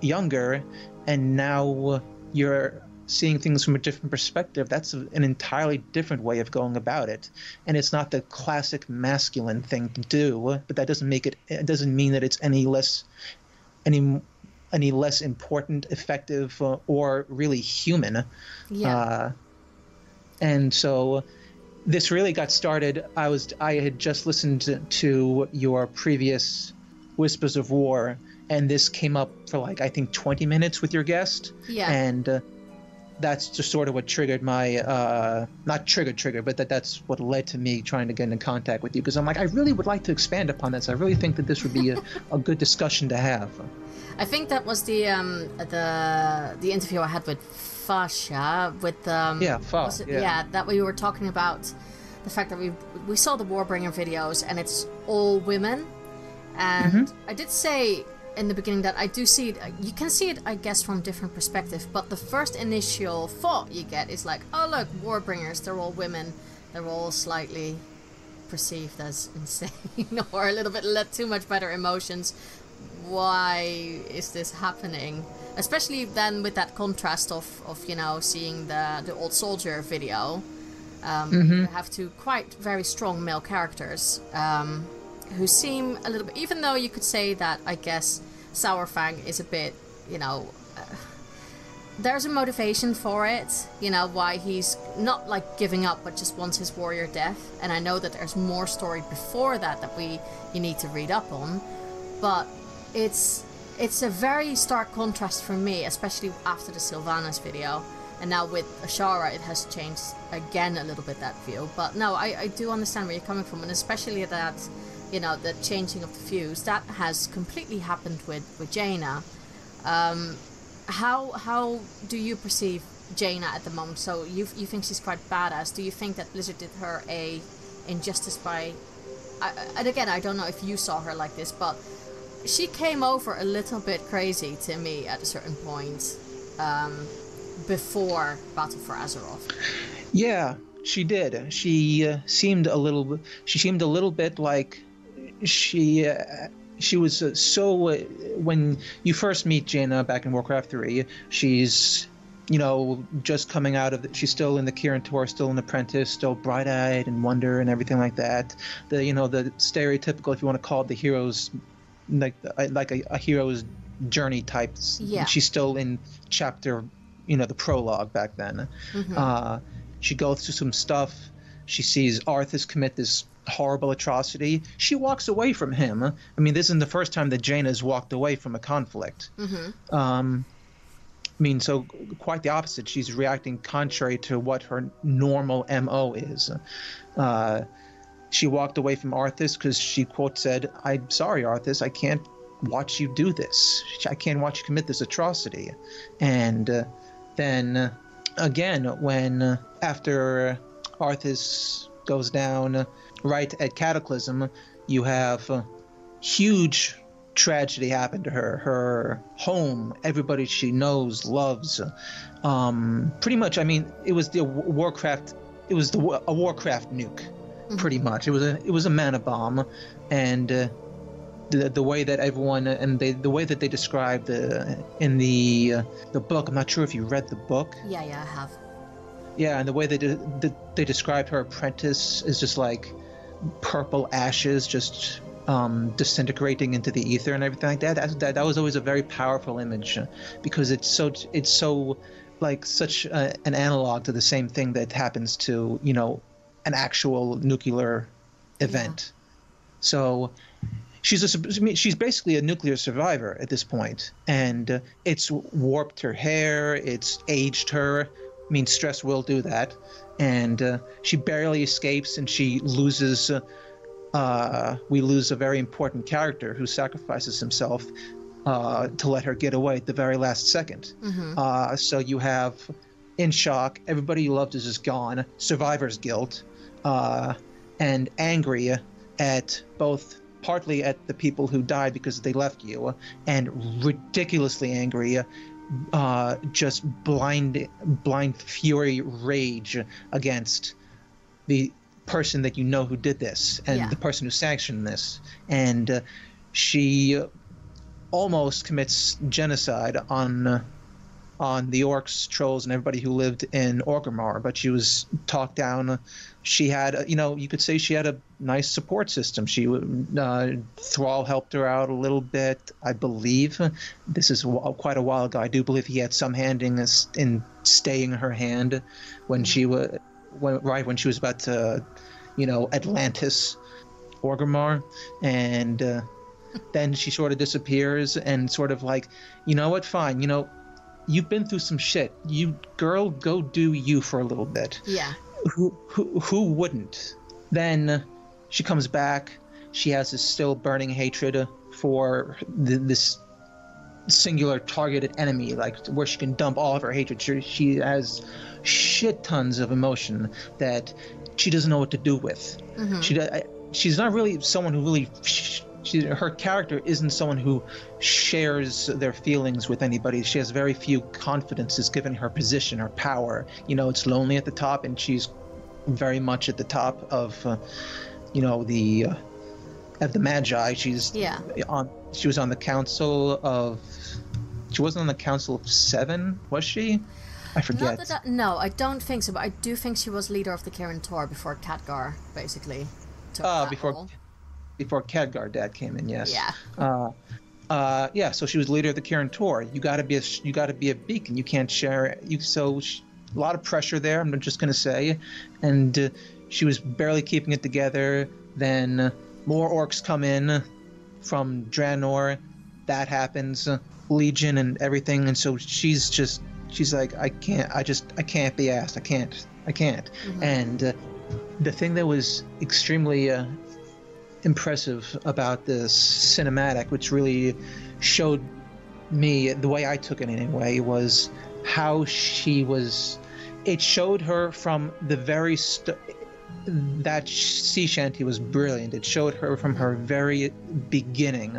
younger, and now you're seeing things from a different perspective. That's an entirely different way of going about it, and it's not the classic masculine thing to do. But that doesn't mean that it's any less important, effective, or really human. Yeah. And so this really got started. I had just listened to your previous Whispers of War, and this came up for I think 20 minutes with your guest. Yeah. And that's just sort of what triggered my not triggered, but that's what led to me trying to get into contact with you, because I'm like, I really would like to expand upon this. I really think that this would be a good discussion to have. I think that was the interview I had with Fasha with that we were talking about the fact that we saw the Warbringer videos and it's all women, and mm-hmm. I did say in the beginning that I do see it. You can see it, I guess, from different perspectives, but the first initial thought you get is like, oh look, Warbringers, they're all women, they're all slightly perceived as insane or a little bit too much by their emotions. Why is this happening? Especially then with that contrast of seeing the old soldier video. Mm-hmm. You have two quite very strong male characters who seem a little bit, even though you could say that, I guess, Sourfang is a bit, there's a motivation for it, why he's not giving up, but just wants his warrior death. And I know that there's more story before that you need to read up on, but it's a very stark contrast for me, especially after the Sylvanas video, And now with Ashara, it has changed again a little bit, that view. But no, I do understand where you're coming from, and especially that, you know, the changing of the views, that has completely happened with Jaina. How do you perceive Jaina at the moment? So you think she's quite badass. Do you think that Blizzard did her a injustice by... and again, I don't know if you saw her like this, but she came over a little bit crazy to me at a certain point before Battle for Azeroth. Yeah, she did. She seemed a little. She seemed a little bit like she was so. When you first meet Jaina back in Warcraft 3, she's, you know, just coming out of. She's still in the Kirin Tor, still an apprentice, still bright-eyed and wonder and everything like that. The, you know, the stereotypical, if you want to call it, the hero's like a hero's journey type. Yeah. She's still in chapter, you know, the prologue back then. Mm-hmm. She goes through some stuff. She sees Arthas commit this horrible atrocity. She walks away from him. I mean, this isn't the first time that Jaina has walked away from a conflict. Mm-hmm. I mean, so quite the opposite. She's reacting contrary to what her normal MO is. She walked away from Arthas because she, quote, said, "I'm sorry, Arthas, I can't watch you do this. I can't watch you commit this atrocity." And then again, when after Arthas goes down right at Cataclysm, you have huge tragedy happen to her. Her home, everybody she knows, loves, pretty much. I mean, it was the Warcraft. It was a Warcraft nuke, pretty much. It was a mana bomb, and the way that everyone and the way that they described in the book. I'm not sure if you read the book. Yeah, I have. Yeah, and the way they described her apprentice is just like purple ashes, just disintegrating into the ether and everything like that. That was always a very powerful image, because it's so like such an analog to the same thing that happens to, you know, an actual nuclear event. Yeah. So she's basically a nuclear survivor at this point, and it's warped her hair, it's aged her. I mean, stress will do that, and she barely escapes, and she loses. We lose a very important character who sacrifices himself to let her get away at the very last second. Mm-hmm. So you have, in shock, everybody you loved is just gone, survivor's guilt, and angry at both. Partly at the people who died because they left you, and ridiculously angry, just blind fury rage against the person that you know who did this, and the person who sanctioned this. And she almost commits genocide on the orcs, trolls, and everybody who lived in Orgrimmar, but she was talked down. She had, you know, you could say she had a nice support system. She Thrall helped her out a little bit, I believe. This is quite a while ago. I do believe he had some hand in staying her hand when she was when she was about to, you know, Atlantis, Orgrimmar, and then she sort of disappears and sort of like, you know what, fine, you know, you've been through some shit. You girl, go do you for a little bit. Yeah. Who wouldn't? Then she comes back. She has this still burning hatred for this singular targeted enemy, like where she can dump all of her hatred. She has shit tons of emotion that she doesn't know what to do with. Mm-hmm. She's not really someone who really. Her character isn't someone who shares their feelings with anybody. She has very few confidences given her position, her power. You know, it's lonely at the top, and she's very much at the top of, you know, the Magi. She was on the council of. She wasn't on the council of 7, was she? I forget. No, I don't think so. But I do think she was leader of the Kirin Tor before Khadgar, basically. Before Khadgar dad came in, yes. Yeah. Yeah. So she was leader of the Kirin Tor. You got to be a beacon. You can't share. A lot of pressure there. I'm just gonna say, and she was barely keeping it together. Then more orcs come in from Draenor. That happens. Legion and everything, and so she's just she's like, I can't be asked. I can't. Mm-hmm. And the thing that was extremely impressive about this cinematic, which really showed me the way I took it anyway, was how she was. It showed her from the very that sea shanty was brilliant. It showed her from her very beginning.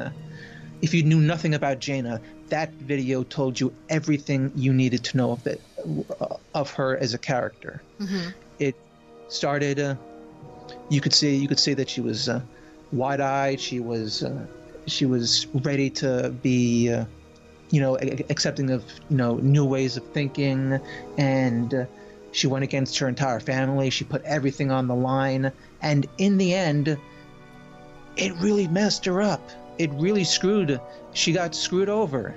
If you knew nothing about Jaina, that video told you everything you needed to know of her as a character. Mm-hmm. It started. You could see that she was wide-eyed. She was ready to be, accepting of new ways of thinking, and she went against her entire family. She put everything on the line, and in the end, it really messed her up. It really she got screwed over.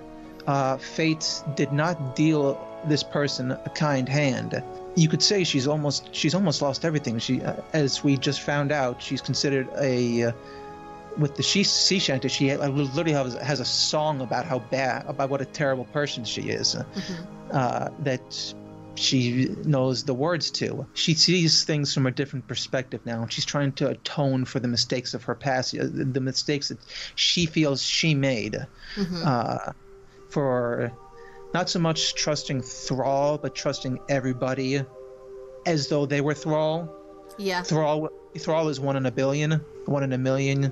Fate did not deal this person a kind hand. You could say she's almost lost everything. She, as we just found out, she's considered with the sea shanty. She literally has a song about about what a terrible person she is. Mm-hmm. That she knows the words to. She sees things from a different perspective now. She's trying to atone for the mistakes of her past, the mistakes that she feels she made. Mm-hmm. For not so much trusting Thrall, but trusting everybody as though they were Thrall. Yeah. Thrall is 1 in a billion, 1 in a million,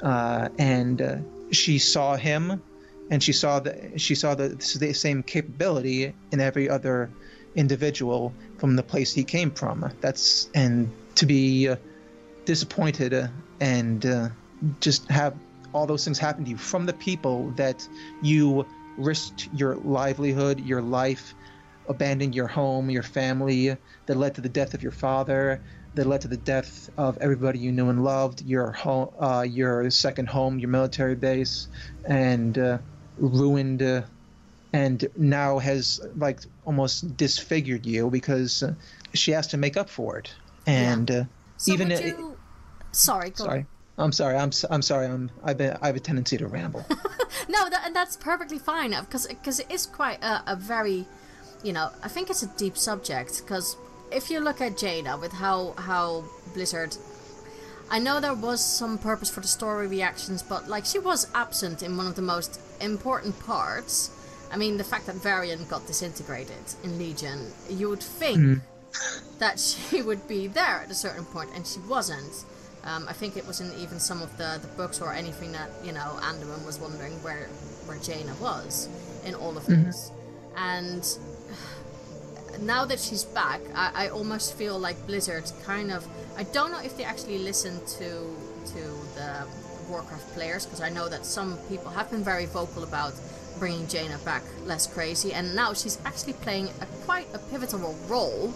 and she saw him, and she saw the same capability in every other individual from the place he came from. And to be disappointed and just have all those things happen to you from the people that you risked your livelihood, your life, abandoned your home, your family, that led to the death of your father, that led to the death of everybody you knew and loved, your home, your second home, your military base, and ruined, and now has almost disfigured you because she has to make up for it. And so even sorry. I'm sorry. I have a tendency to ramble. No, that's perfectly fine, because it is quite a very, I think it's a deep subject, because if you look at Jaina with how Blizzard, I know there was some purpose for the story reactions, but she was absent in one of the most important parts. I mean, the fact that Varian got disintegrated in Legion, you would think that she would be there at a certain point, and she wasn't. I think it wasn't even some of the books or anything that, Anduin was wondering where Jaina was in all of this. And now that she's back, I almost feel like Blizzard kind of... I don't know if they actually listened to the Warcraft players, because I know that some people have been very vocal about bringing Jaina back less crazy, and now she's actually playing quite a pivotal role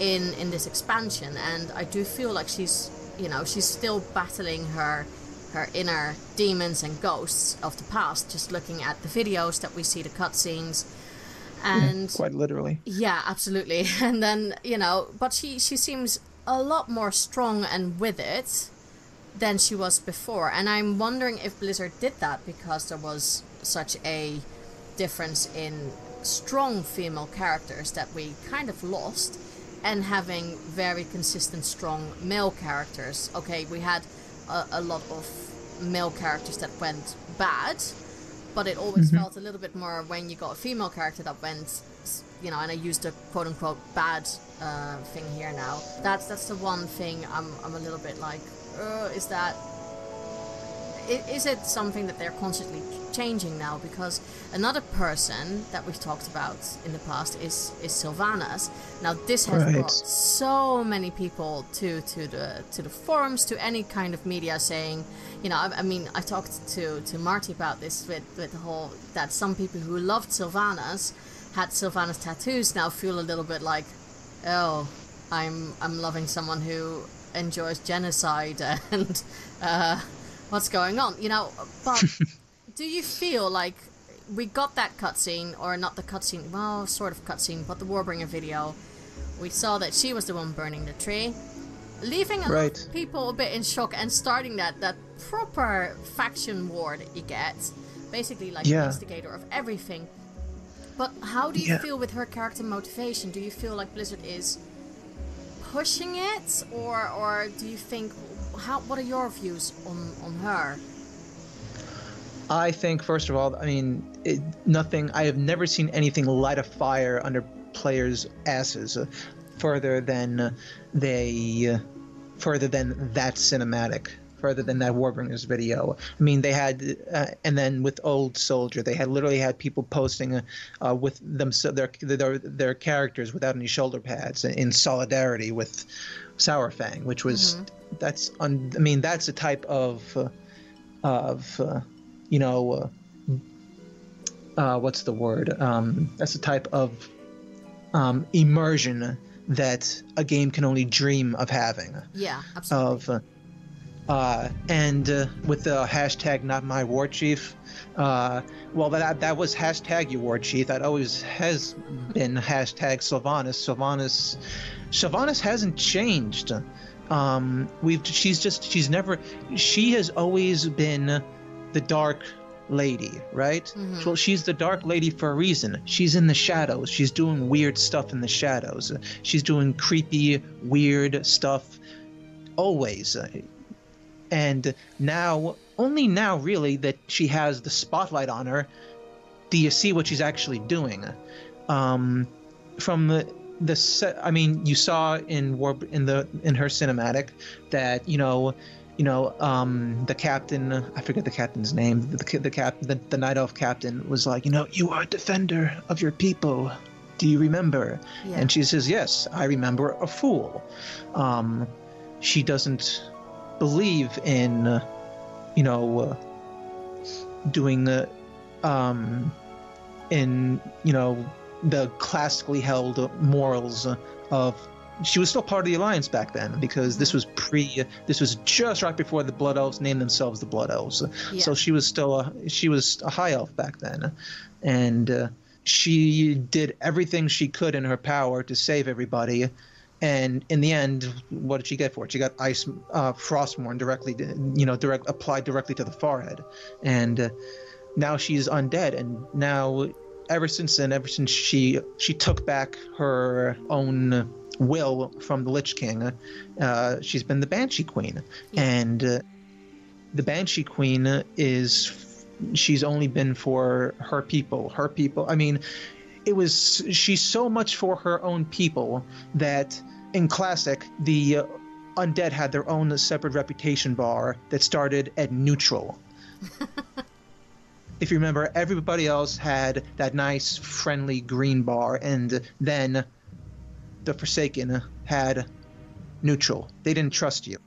in this expansion, and I do feel like she's still battling her inner demons and ghosts of the past, just looking at the videos that we see, the cutscenes. And quite literally. Yeah, absolutely. And then, but she seems a lot more strong and with it than she was before. And I'm wondering if Blizzard did that because there was such a difference in strong female characters that we kind of lost, and having very consistent strong male characters. Okay, we had a lot of male characters that went bad, but it always felt a little bit more when you got a female character that went, and I used a quote-unquote bad thing here now. That's the one thing I'm a little bit like, is it something that they're constantly changing now? Because another person that we've talked about in the past is Sylvanas. Now this has brought so many people to the forums, to any kind of media, saying, I talked to Marty about this with the whole, that some people who loved Sylvanas, had Sylvanas tattoos, now feel a little bit like, oh, I'm loving someone who enjoys genocide and what's going on, but do you feel like we got that cutscene, or not the cutscene, well, sort of cutscene, but the Warbringer video, we saw that she was the one burning the tree, leaving a lot of people a bit in shock, and starting that proper faction war that you get, basically an instigator of everything. But how do you Yeah. feel with her character motivation? Do you feel like Blizzard is pushing it, or do you think what are your views on her? I think, first of all, I mean, I have never seen anything light a fire under players' asses further than further than that cinematic, further than that Warbringers video. I mean, they had, and then with Old Soldier, they had literally had people posting with their characters without any shoulder pads in solidarity with Sourfang, which was I mean, that's a type of what's the word? That's a type of immersion that a game can only dream of having. Yeah, absolutely. And with the hashtag not my war chief, well, that was hashtag your war chief. That always has been hashtag Sylvanas. Sylvanas hasn't changed. She has always been the dark lady, right? Well, she's the dark lady for a reason. She's in the shadows. She's doing weird stuff in the shadows. She's doing creepy, weird stuff always. And now, only now really, that she has the spotlight on her, do you see what she's actually doing. From the set, I mean, you saw in her cinematic that the captain, I forget the captain's name, the night elf captain was like, you are a defender of your people. Do you remember? Yeah. And she says, yes, I remember a fool. She doesn't believe in, doing the, the classically held morals of. She was still part of the Alliance back then, because this was just right before the Blood Elves named themselves the Blood Elves. Yeah. So she was a high elf back then, and she did everything she could in her power to save everybody. And in the end, what did she get for it? She got ice, frostborn directly, applied directly to the forehead, and now she's undead. And now, ever since she took back her own will from the Lich King, she's been the Banshee Queen. Yeah. And the Banshee Queen she's only been for her people. I mean, she's so much for her own people that in Classic, the undead had their own separate reputation bar that started at neutral. If you remember, everybody else had that nice, friendly green bar, and then the Forsaken had neutral. They didn't trust you.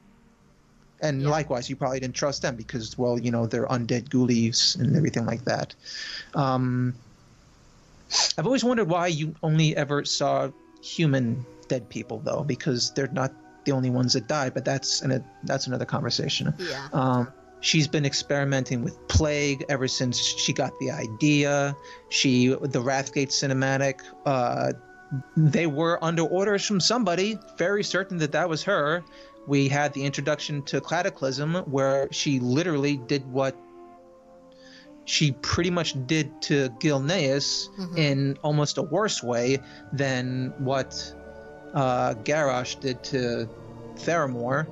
And likewise, you probably didn't trust them because, well, they're undead ghoulies and everything like that. I've always wondered why you only ever saw human dead people, though, because they're not the only ones that die, but that's another conversation. Yeah. She's been experimenting with plague ever since she got the idea. The Wrathgate cinematic, they were under orders from somebody, very certain that was her. We had the introduction to Cataclysm, where she literally did what she pretty much did to Gilneas in almost a worse way than what Garrosh did to Theramore.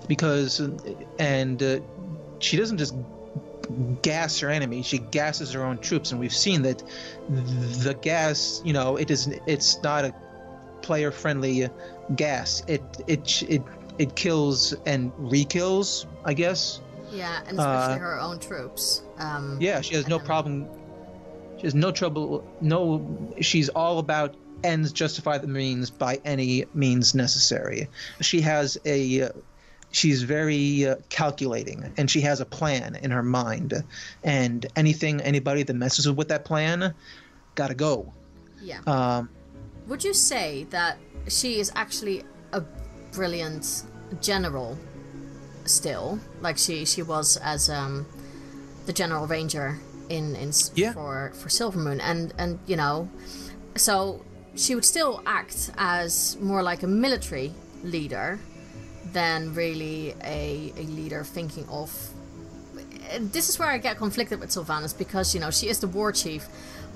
Because she doesn't just gas her enemy, she gasses her own troops, and we've seen that the gas, it's not a player friendly gas. It kills and re-kills, I guess. Yeah, and especially her own troops. Yeah, she has no problem. She has no trouble. She's all about ends justify the means by any means necessary. She's very calculating, and she has a plan in her mind. And anybody that messes with that plan, gotta go. Yeah. Would you say that she is actually a brilliant general still, like she was as the General Ranger for Silvermoon, and so she would still act as more like a military leader than really a leader thinking of. This is where I get conflicted with Sylvanas, because she is the war chief,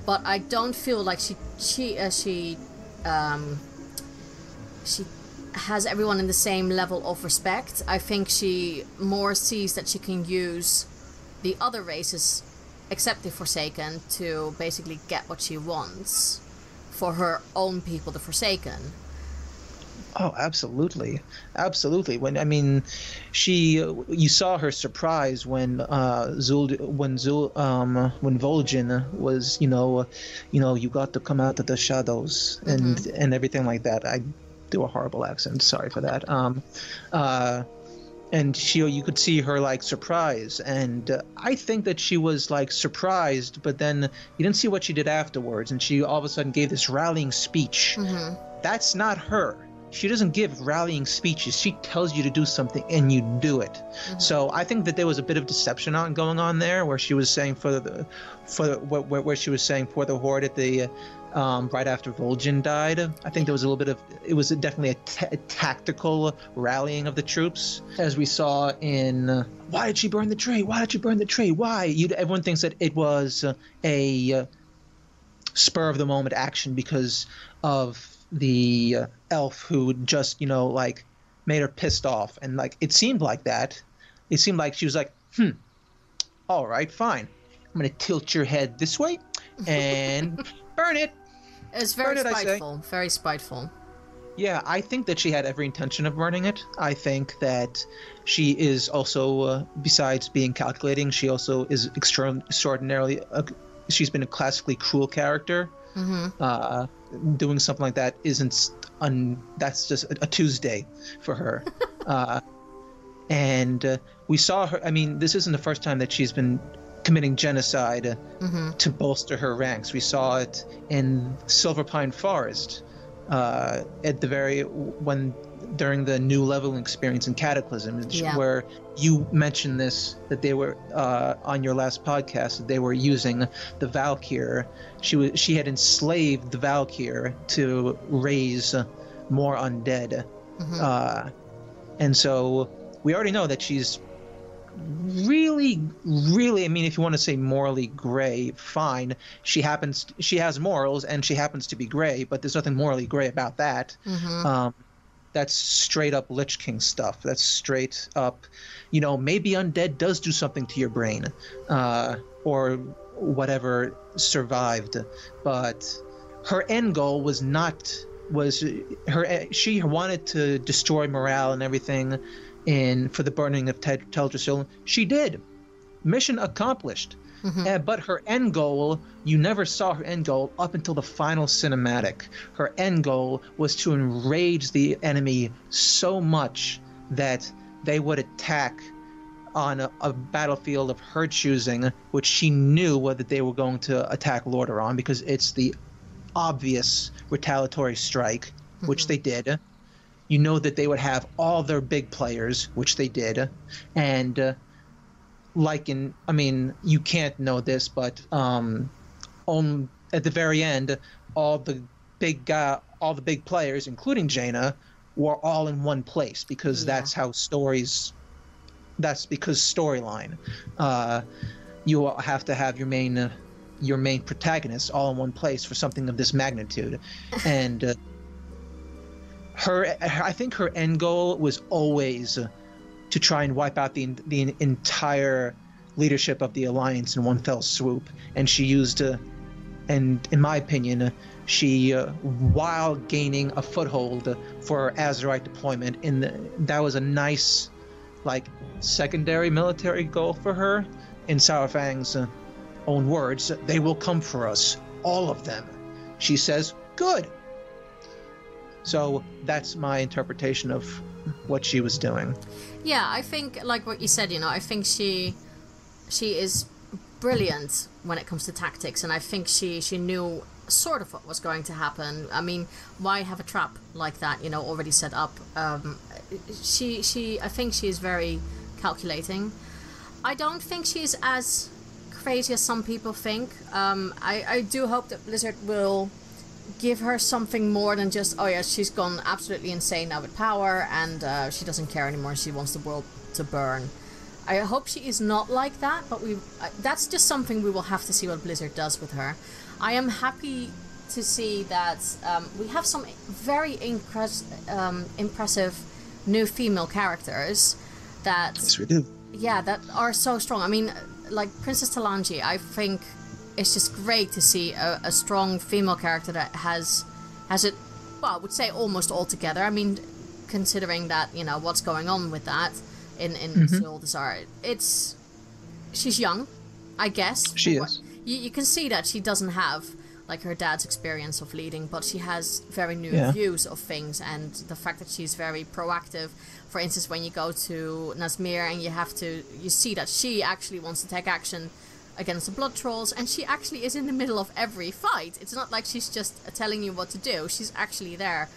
but I don't feel like she has everyone in the same level of respect. I think she more sees that she can use the other races, except the Forsaken, to basically get what she wants for her own people, the Forsaken. Oh, absolutely, absolutely. You saw her surprise when Vol'jin was, you got to come out of the shadows and everything like that. I do a horrible accent. Sorry for that. And you could see her like surprise, and I think that she was like surprised, but then you didn't see what she did afterwards, and she all of a sudden gave this rallying speech. That's not her. She doesn't give rallying speeches. She tells you to do something and you do it. So I think that there was a bit of deception going on there, where she was saying where she was saying for the Horde at the right after Vol'jin died. I think there was a little bit of, it was definitely a tactical rallying of the troops, as we saw in why did she burn the tree? Why did she burn the tree? Why? Everyone thinks that it was a spur of the moment action because of the elf who just like made her pissed off, and like it seemed like that. It seemed like she was like, all right, fine, I'm gonna tilt your head this way and burn it. It's very spiteful, very spiteful. Yeah, I think that she had every intention of burning it. I think that she is also, besides being calculating, she also is extraordinarily she's been a classically cruel character. Doing something like that that's just a Tuesday for her. And we saw her, this isn't the first time that she's been committing genocide to bolster her ranks. We saw it in Silverpine Forest during the new leveling experience in Cataclysm, where you mentioned this, that they were on your last podcast, that they were using the Valkyr. She had enslaved the Valkyr to raise more undead, and so we already know that she's really, really, if you want to say morally gray, fine. She has morals and she happens to be gray, but there's nothing morally gray about that. That's straight up Lich King stuff. That's straight up, maybe undead does do something to your brain, or whatever survived, but her end goal she wanted to destroy morale and everything for the burning of Teldrassil. She did. Mission accomplished. But her end goal, you never saw her end goal up until the final cinematic. Her end goal was to enrage the enemy so much that they would attack on a battlefield of her choosing, which she knew whether they were going to attack Lordaeron, because it's the obvious retaliatory strike, which they did. You know that they would have all their big players, which they did, and you can't know this, but at the very end, all the big players, including Jaina, were all in one place, because that's because storyline. You have to have your main protagonists all in one place for something of this magnitude, and I think her end goal was always to try and wipe out the entire leadership of the Alliance in one fell swoop. And she used, and in my opinion, while gaining a foothold for Azerite deployment, that was a nice, secondary military goal for her. In Saurfang's own words, they will come for us, all of them. She says, good. So that's my interpretation of what she was doing. Yeah, I think, like what you said, I think she is brilliant when it comes to tactics, and I think she knew sort of what was going to happen. Why have a trap like that, already set up? I think she is very calculating. I don't think she's as crazy as some people think. I do hope that Blizzard will give her something more than just, she's gone absolutely insane now with power, and she doesn't care anymore, she wants the world to burn. I hope she is not like that, but that's just something we will have to see what Blizzard does with her. I am happy to see that we have some very impressive new female characters that... Yes, we do. Yeah, that are so strong. I mean, like Princess Talanji, I think it's just great to see a strong female character that has it, well, I would say almost all together. I mean, considering that, you know, what's going on with that in Sylvanas, she's young, I guess. She is. You can see that she doesn't have like her dad's experience of leading, but she has very new views of things, and the fact that she's very proactive. For instance, when you go to Nazmir and you see that she actually wants to take action against the blood trolls, and she actually is in the middle of every fight. It's not like she's just telling you what to do. She's actually there.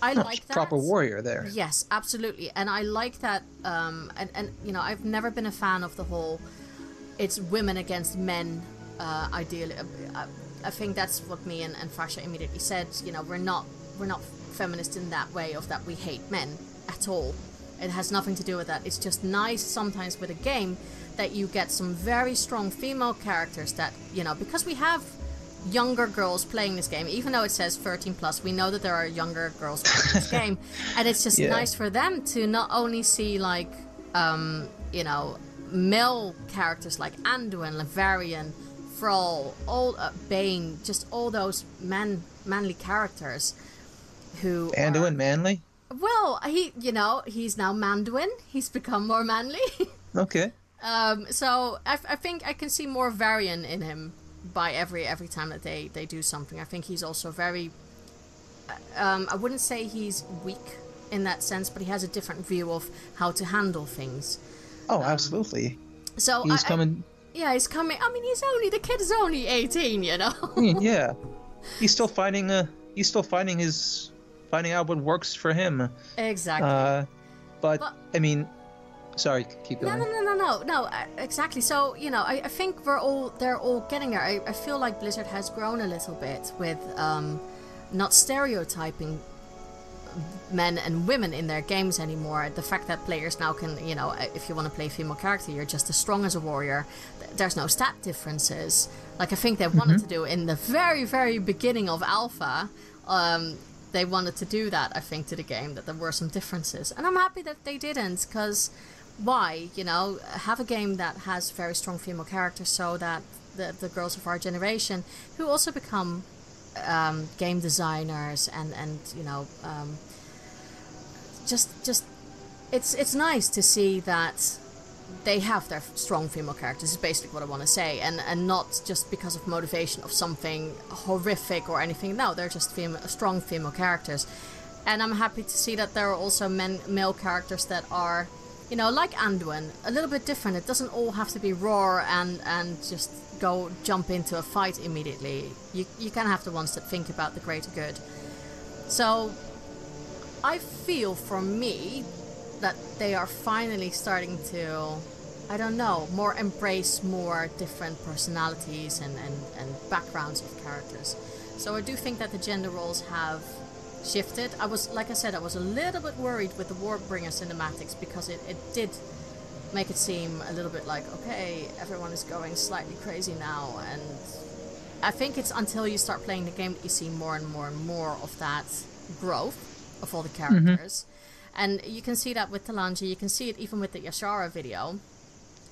I like that. Proper warrior there. Yes, absolutely. And I like that, and you know, I've never been a fan of the whole it's women against men ideally. I think that's what me and Fasha immediately said. You know, we're not feminist in that way of that we hate men at all. It has nothing to do with that. It's just nice sometimes with a game that you get some very strong female characters that, you know, because we have younger girls playing this game, even though it says 13 plus, we know that there are younger girls playing this game, and it's just nice for them to not only see like you know, male characters like Anduin, Lavarian, Thrall, all Bane, just all those manly characters who Anduin manly? Well, he's now Manduin. He's become more manly. Okay. So I think I can see more Varian in him by every time that they do something. I think he's also very... I wouldn't say he's weak in that sense, but he has a different view of how to handle things. Oh, absolutely. So he's coming... Yeah, he's coming... I mean, the kid is only 18, you know? Yeah. He's still finding out what works for him. Exactly. But I mean... Sorry, keep going. No, exactly. So, you know, I think they're all getting there. I feel like Blizzard has grown a little bit with not stereotyping men and women in their games anymore. The fact that players now can, you know, if you want to play a female character, you're just as strong as a warrior. There's no stat differences. Like I think they wanted to do in the very, very beginning of Alpha. They wanted to do that, I think, to the game, that there were some differences. And I'm happy that they didn't, because why? You know, have a game that has very strong female characters so that the girls of our generation, who also become game designers and you know, just it's nice to see that they have their strong female characters, is basically what I want to say, and not just because of motivation of something horrific or anything. No, they're just strong female characters. And I'm happy to see that there are also male characters that are, you know, like Anduin, a little bit different. It doesn't all have to be roar and just jump into a fight immediately. You can have the ones that think about the greater good. So I feel, for me, that they are finally starting to, I don't know, more embrace more different personalities and backgrounds of characters. So I do think that the gender roles have shifted. Like I said, I was a little bit worried with the warbringer cinematics, because it did make it seem a little bit like, okay, everyone is going slightly crazy now, and I think it's until you start playing the game that you see more and more and more of that growth of all the characters. And you can see that with Talanji, you can see it even with the Yashara video,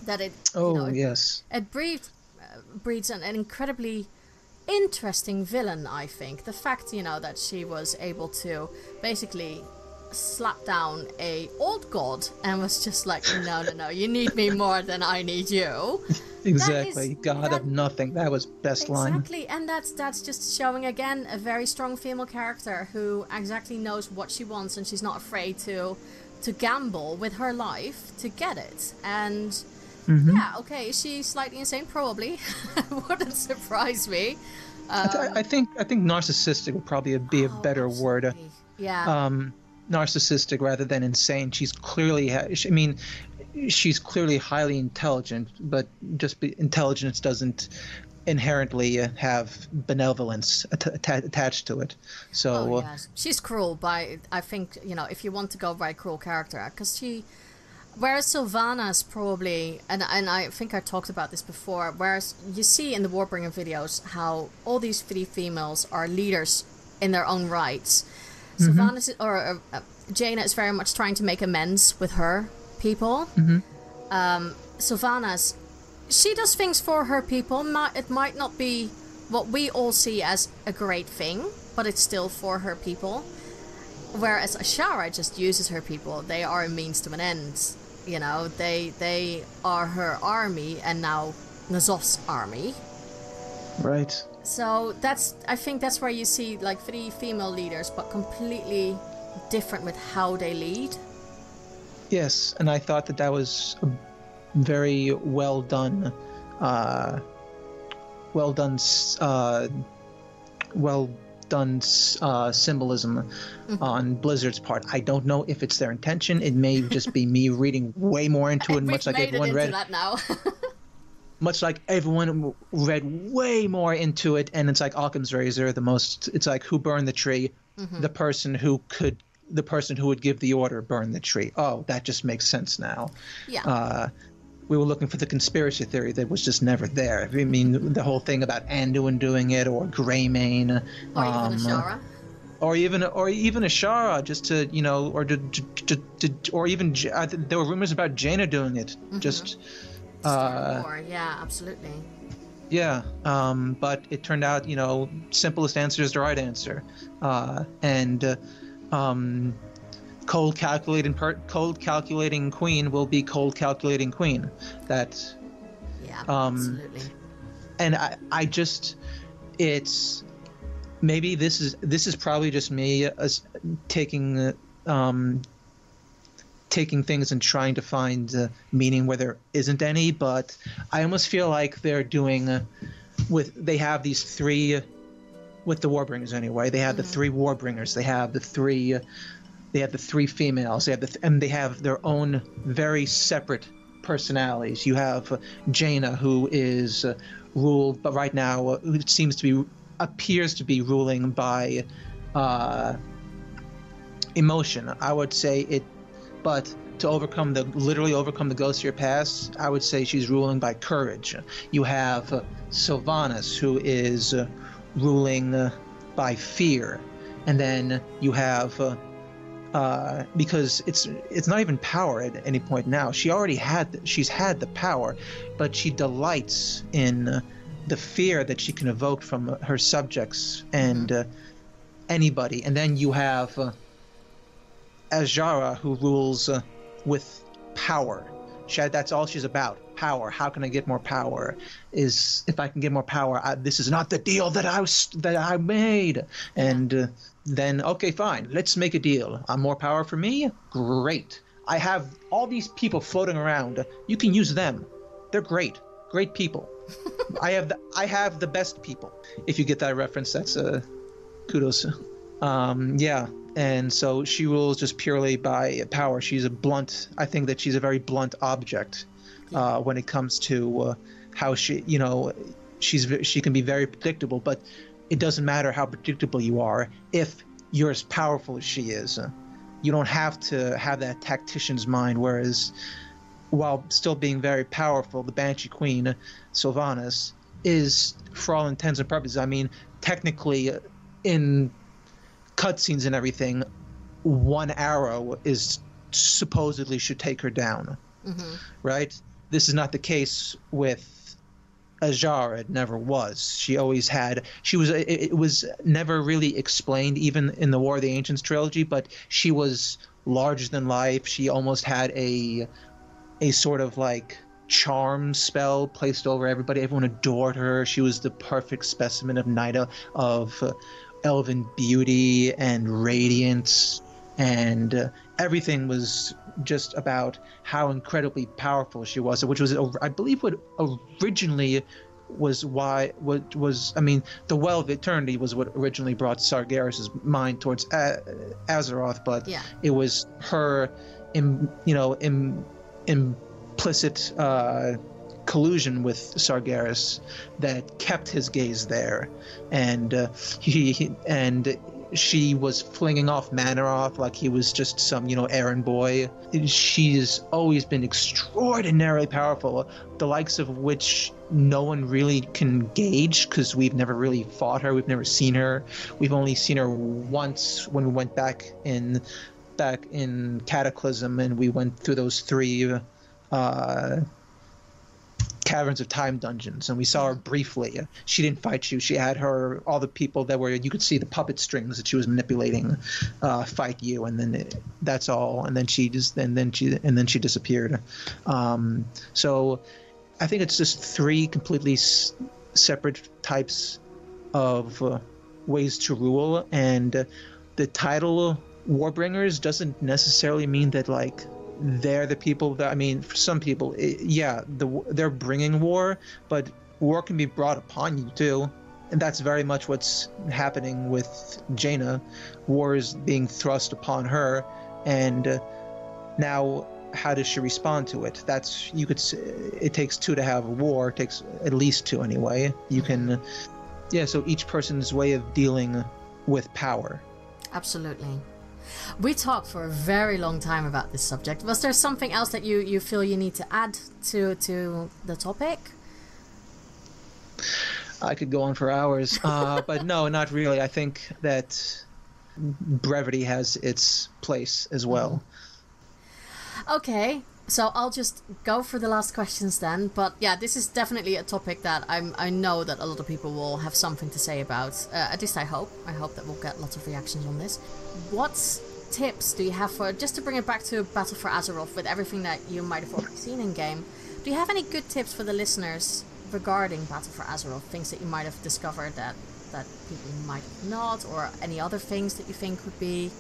that it, it breeds an incredibly interesting villain, I think. The fact, you know, that she was able to basically slap down a old god and was just like, no, you need me more than I need you. Exactly. God of nothing. That was best line. Exactly, and that's just showing again a very strong female character who exactly knows what she wants, and she's not afraid to gamble with her life to get it. And yeah, okay, is she slightly insane? Probably. Wouldn't surprise me. I think narcissistic would probably be a better word. Yeah. Narcissistic rather than insane. She's clearly, she's clearly highly intelligent, but just intelligence doesn't inherently have benevolence attached to it. So yes. She's cruel, I think, you know, if you want to go by cruel character, because she, Whereas Sylvanas probably, and I think I talked about this before, whereas you see in the Warbringer videos how all these three females are leaders in their own rights. Sylvanas, or Jaina is very much trying to make amends with her people. Sylvanas, she does things for her people. It might not be what we all see as a great thing, but it's still for her people. Whereas Ashara just uses her people. They are a means to an end. You know, they are her army, and now Nazov's army. Right. So I think that's where you see like three female leaders, but completely different with how they lead. Yes, and I thought that was a very well done symbolism on Blizzard's part. I don't know if it's their intention. It may just be me reading way more into it, much like everyone read. That now. Much like everyone read way more into it, and it's like Occam's razor. It's like, who burned the tree? The person who would give the order burned the tree. Oh, that just makes sense now. Yeah. We were looking for the conspiracy theory that was just never there. I mean, the whole thing about Anduin doing it, or Greymane, or even Ashara, or even Ashara, just to, you know, or even there were rumors about Jaina doing it. Just more. Yeah, absolutely. Yeah, but it turned out, you know, simplest answer is the right answer, cold calculating queen will be cold calculating queen. Absolutely. And I just, it's, maybe this is probably just me taking things and trying to find meaning where there isn't any, but I almost feel like they're doing they have these three, with the Warbringers anyway, they have the three Warbringers, they have the three females, and they have their own very separate personalities. You have Jaina, who is ruled, but right now it appears to be ruling by emotion. I would say it, but to literally overcome the ghosts of your past, I would say she's ruling by courage. You have Sylvanas, who is ruling by fear, and then you have because it's not even power at any point now. She's had the power, but she delights in the fear that she can evoke from her subjects and anybody. And then you have Azjara, who rules with power. That's all she's about. Power. How can I get more power? If I can get more power, this is not the deal that I made. And then, okay, fine, let's make a deal. More power for me? Great. I have all these people floating around. You can use them. They're great people. I have the best people. If you get that reference, that's kudos. Yeah. And so she rules just purely by power. I think that she's a very blunt object when it comes to how she can be very predictable, but it doesn't matter how predictable you are if you're as powerful as she is. You don't have to have that tactician's mind, whereas while still being very powerful, the Banshee Queen, Sylvanas, is, for all intents and purposes, I mean, technically in cutscenes and everything, one arrow supposedly should take her down, right? This is not the case with Azjara. It never was. It was never really explained, even in the War of the Ancients trilogy, but she was larger than life. She almost had a sort of like charm spell placed over everybody. Everyone adored her. She was the perfect specimen of elven beauty and radiance, and everything was just about how incredibly powerful she was, which was, I believe, what originally was the Well of Eternity was what originally brought Sargeras' mind towards Azeroth, but it was her implicit collusion with Sargeras that kept his gaze there, and she was flinging off Manaroth like he was just some, errand boy. She's always been extraordinarily powerful, the likes of which no one really can gauge because we've never really fought her. We've never seen her. We've only seen her once when we went back in Cataclysm, and we went through those 3 Caverns of Time dungeons, and we saw her briefly. She didn't fight you. She had all the people that were, you could see the puppet strings that she was manipulating, fight you, and then that's all. And then she disappeared. So I think it's just 3 completely separate types of ways to rule, and the title Warbringers doesn't necessarily mean that they're the people that, I mean, for some people, they're bringing war, but war can be brought upon you too. And that's very much what's happening with Jaina. War is being thrust upon her, and now how does she respond to it? You could say it takes 2 to have a war. It takes at least 2 anyway. You can, so each person's way of dealing with power. Absolutely. We talked for a very long time about this subject. Was there something else that you feel you need to add to the topic? I could go on for hours, but no, not really. I think that brevity has its place as well. Okay, so I'll just go for the last questions then. But yeah, this is definitely a topic that I know that a lot of people will have something to say about. At least I hope. I hope that we'll get lots of reactions on this. What tips do you have for, just to bring it back to Battle for Azeroth, with everything that you might have already seen in game, do you have any good tips for the listeners regarding Battle for Azeroth? Things that you might have discovered that people might have not, or any other things that you think would be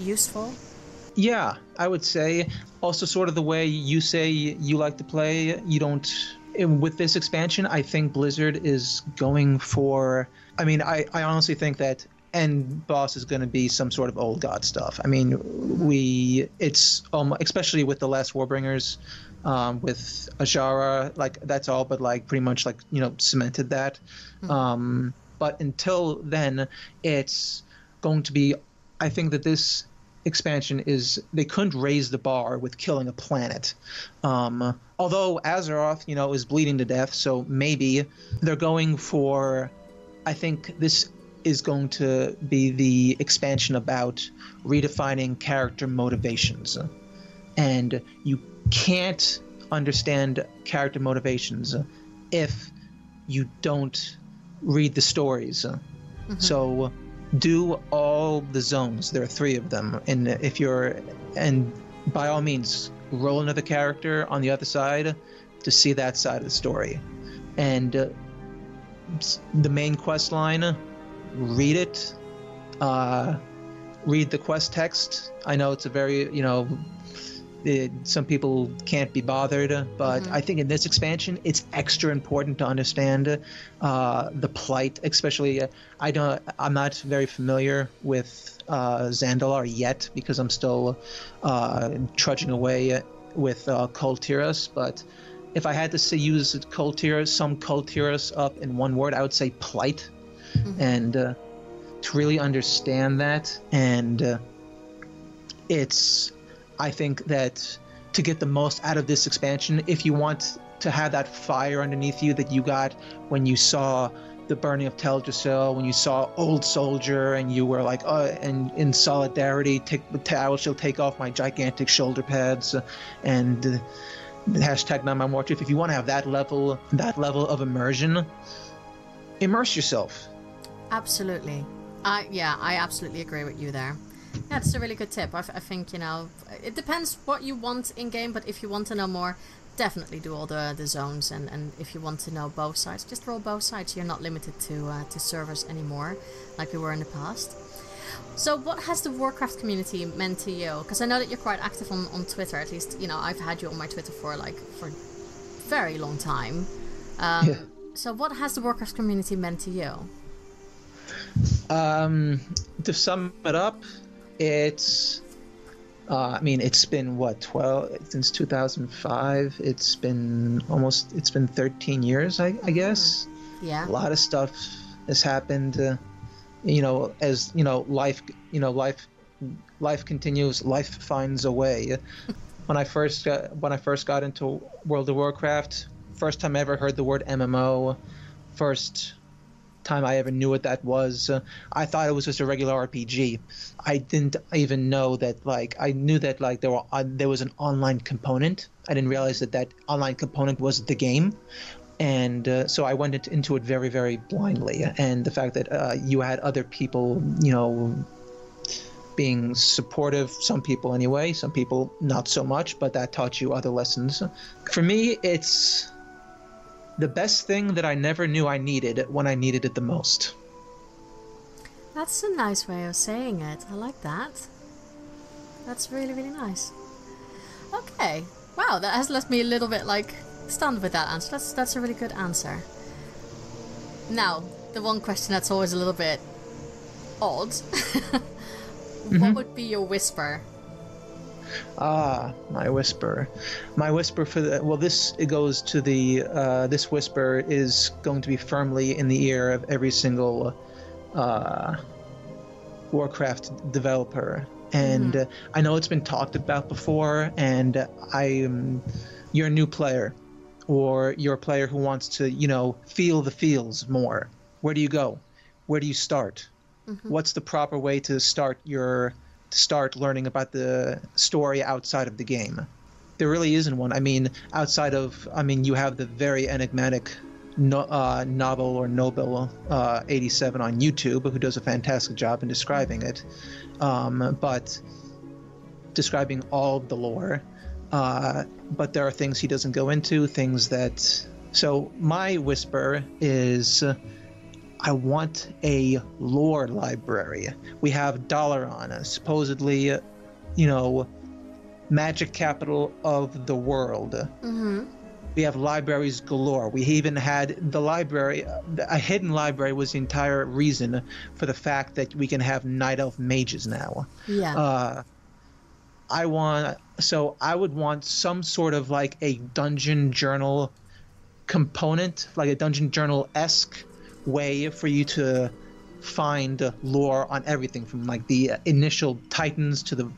useful? Yeah, I would say also sort of the way you say you like to play. You don't, with this expansion, I think Blizzard is going for, I mean, I honestly think that end boss is going to be some sort of old god stuff. I mean, it's especially with the last Warbringers, with Ajara, that's all but pretty much cemented that. But until then, it's going to be, I think that this expansion they couldn't raise the bar with killing a planet. Although Azeroth, is bleeding to death, so maybe they're going for, I think this is going to be the expansion about redefining character motivations. And you can't understand character motivations if you don't read the stories. So do all the zones. There are 3 of them. And by all means, roll another character on the other side to see that side of the story. And the main quest line, read it. Read the quest text. I know it's a very, some people can't be bothered, but I think in this expansion, it's extra important to understand the plight. Especially, I'm not very familiar with Zandalar yet because I'm still trudging away with Kul Tiras. But if I had to use some Kul Tiras up in one word, I would say plight. And to really understand that, and I think that to get the most out of this expansion, if you want to have that fire underneath you that you got when you saw the burning of Teldrassil, when you saw Old Soldier, and you were like, and in solidarity, I shall take off my gigantic shoulder pads, and hashtag not my more truth. If you want to have that level of immersion, immerse yourself. Absolutely. I absolutely agree with you there. Yeah, it's a really good tip. I think, it depends what you want in game, but if you want to know more, definitely do all the zones, and if you want to know both sides, just roll both sides. You're not limited to servers anymore like we were in the past. So what has the Warcraft community meant to you? Because I know that you're quite active on Twitter. At least, I've had you on my Twitter for a very long time. So what has the Warcraft community meant to you? To sum it up, it's been since 2005. It's been 13 years, I guess. Yeah. A lot of stuff has happened. as life continues, life finds a way. When I first got into World of Warcraft, first time I ever heard the word MMO, first time I ever knew what that was, I thought it was just a regular RPG. I didn't even know that I knew that there was an online component. I didn't realize that online component was the game. And so I went into it very, very blindly. And the fact that you had other people, being supportive, some people anyway, some people not so much, but that taught you other lessons. For me, it's the best thing that I never knew I needed when I needed it the most. That's a nice way of saying it. I like that. That's really, really nice. Okay. Wow, that has left me a little bit stunned with that answer. That's a really good answer. Now, the one question that's always a little bit odd. Mm-hmm. What would be your whisper? My whisper. My whisper this whisper is going to be firmly in the ear of every single Warcraft developer. And I know it's been talked about before, and you're a new player, or you're a player who wants to, feel the feels more. Where do you go? Where do you start? What's the proper way to start learning about the story outside of the game? There really isn't one. You have the very enigmatic Novel or Nobel 87 on YouTube, who does a fantastic job in describing it, but describing all of the lore. But there are things he doesn't go into, So my whisper is, I want a lore library. We have Dalaran, supposedly, magic capital of the world. Mm-hmm. We have libraries galore. We even had the library, a hidden library was the entire reason for the fact that we can have Night Elf mages now. Yeah. I would want some sort of a dungeon journal component, like a dungeon journal-esque way for you to find lore on everything, from the initial titans to the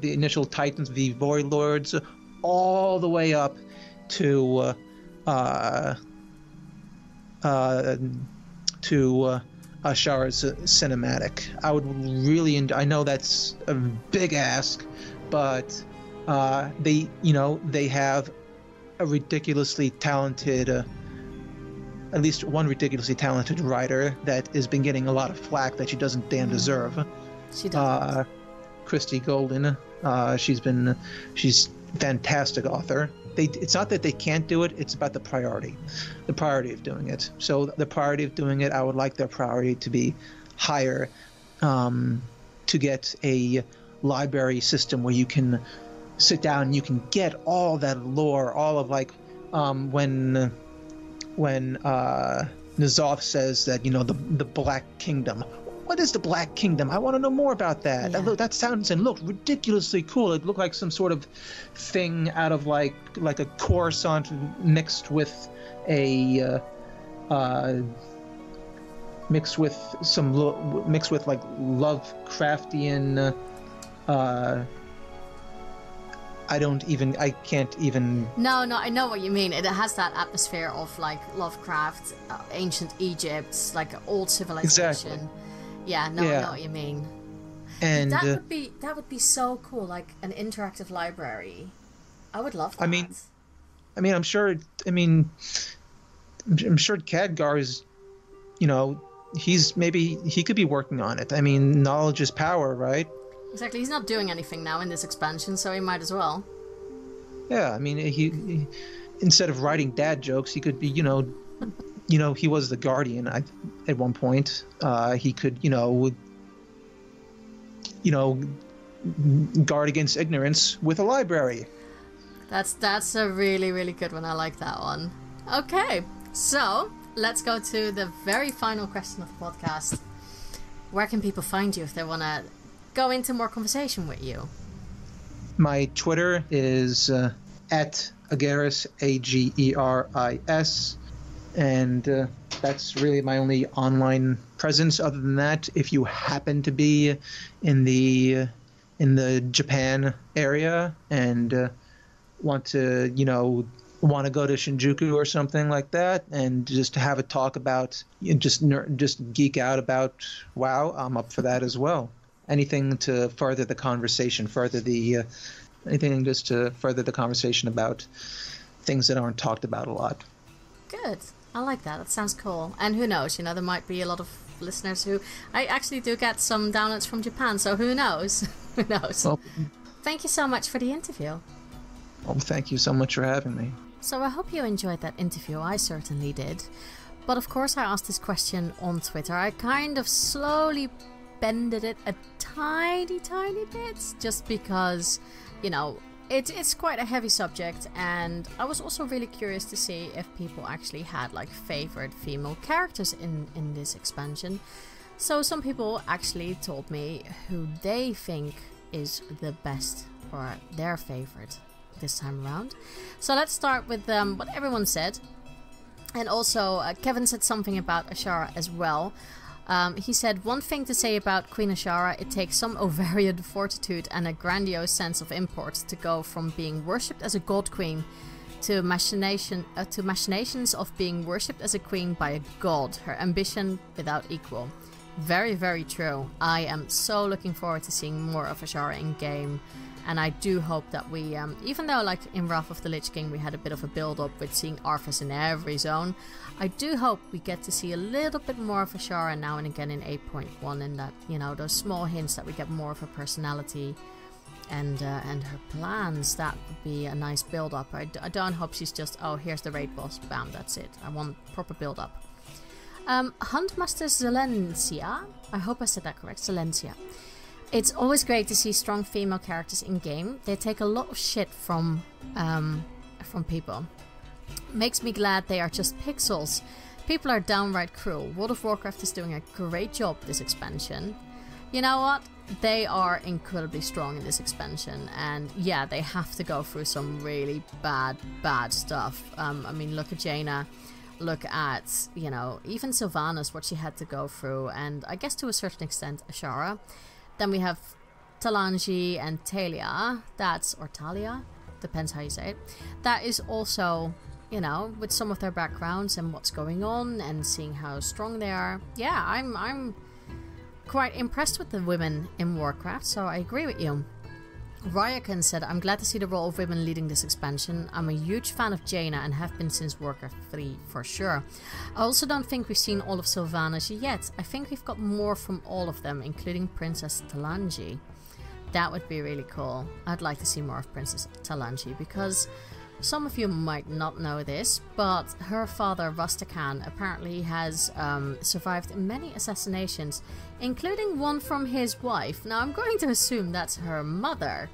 initial titans, the void lords, all the way up to Ashar's cinematic. I would really I know that's a big ask, but they have a ridiculously talented at least one ridiculously talented writer that has been getting a lot of flack that she doesn't damn deserve. She doesn't. Christy Golden. She's fantastic author. It's not that they can't do it, it's about the priority of doing it. So the priority of doing it, I would like their priority to be higher, to get a library system where you can sit down and you can get all that lore, all of when N'Zoth says that, the Black Kingdom. What is the Black Kingdom? I want to know more about that. Yeah. That sounds and looked ridiculously cool. It looked like some sort of thing out of like a Coruscant mixed with a mixed with Lovecraftian. I can't even. No, I know what you mean. It has that atmosphere of Lovecraft, ancient Egypt, old civilization. Exactly. Yeah, I know what you mean. And that would be so cool, an interactive library. I would love that. I'm sure Khadgar is, he could be working on it. Knowledge is power, right? Exactly. He's not doing anything now in this expansion, so he might as well. Yeah, he instead of writing dad jokes, he could be, he was the Guardian at one point. He could, guard against ignorance with a library. That's a really, really good one. I like that one. Okay, so let's go to the very final question of the podcast. Where can people find you if they want to go into more conversation with you? My Twitter is at Ageris, Ageris, and That's really my only online presence. Other than that, if you happen to be in the Japan area and want to, want to go to Shinjuku or something like that, and just have a talk about, just geek out about WoW, I'm up for that as well. Anything to further the conversation, anything just to further the conversation about things that aren't talked about a lot. Good. I like that. That sounds cool. And who knows? There might be a lot of listeners who... I actually do get some downloads from Japan, so who knows? Who knows? Well, thank you so much for the interview. Well, thank you so much for having me. So I hope you enjoyed that interview. I certainly did. But of course I asked this question on Twitter. I kind of slowly bended it a tiny bit, just because, it's quite a heavy subject, and I was also really curious to see if people actually had favorite female characters in this expansion. So some people actually told me who they think is the best or their favorite this time around. So let's start with what everyone said. And also Kevin said something about Ashara as well. He said, one thing to say about Queen Ashara, it takes some ovarian fortitude and a grandiose sense of import to go from being worshipped as a god queen to machinations of being worshipped as a queen by a god. Her ambition without equal. Very, very true. I am so looking forward to seeing more of Ashara in game. And I do hope that we, even though in Wrath of the Lich King we had a bit of a build-up with seeing Arthas in every zone, I do hope we get to see a little bit more of Ashara now and again in 8.1, and that, those small hints that we get more of her personality and her plans. That would be a nice build-up. I don't hope she's just, oh, here's the raid boss, bam, that's it. I want proper build-up. Huntmaster Zelencia, I hope I said that correct, Zelencia. It's always great to see strong female characters in game. They take a lot of shit from people. Makes me glad they are just pixels. People are downright cruel. World of Warcraft is doing a great job this expansion. You know what? They are incredibly strong in this expansion, and yeah, they have to go through some really bad stuff. I mean, look at Jaina. Look at, even Sylvanas, what she had to go through, and I guess to a certain extent Ashara. Then we have Talanji and Talia, or Talia, depends how you say it. That is also, with some of their backgrounds and what's going on and seeing how strong they are. Yeah, I'm quite impressed with the women in Warcraft, so I agree with you. Ryakan said, I'm glad to see the role of women leading this expansion. I'm a huge fan of Jaina and have been since Warcraft 3 for sure. I also don't think we've seen all of Sylvanas yet. I think we've got more from all of them, including Princess Talanji. That would be really cool. I'd like to see more of Princess Talanji, because some of you might not know this, but her father Rastakhan apparently has survived many assassinations, including one from his wife. Now I'm going to assume that's her mother.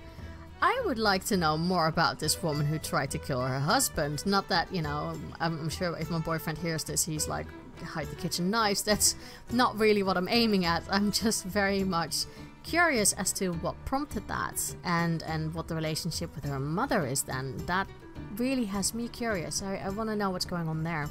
I would like to know more about this woman who tried to kill her husband. Not that, I'm sure if my boyfriend hears this, he's like, hide the kitchen knives. That's not really what I'm aiming at. I'm just very much curious as to what prompted that, and what the relationship with her mother is then. That really has me curious. I want to know what's going on there.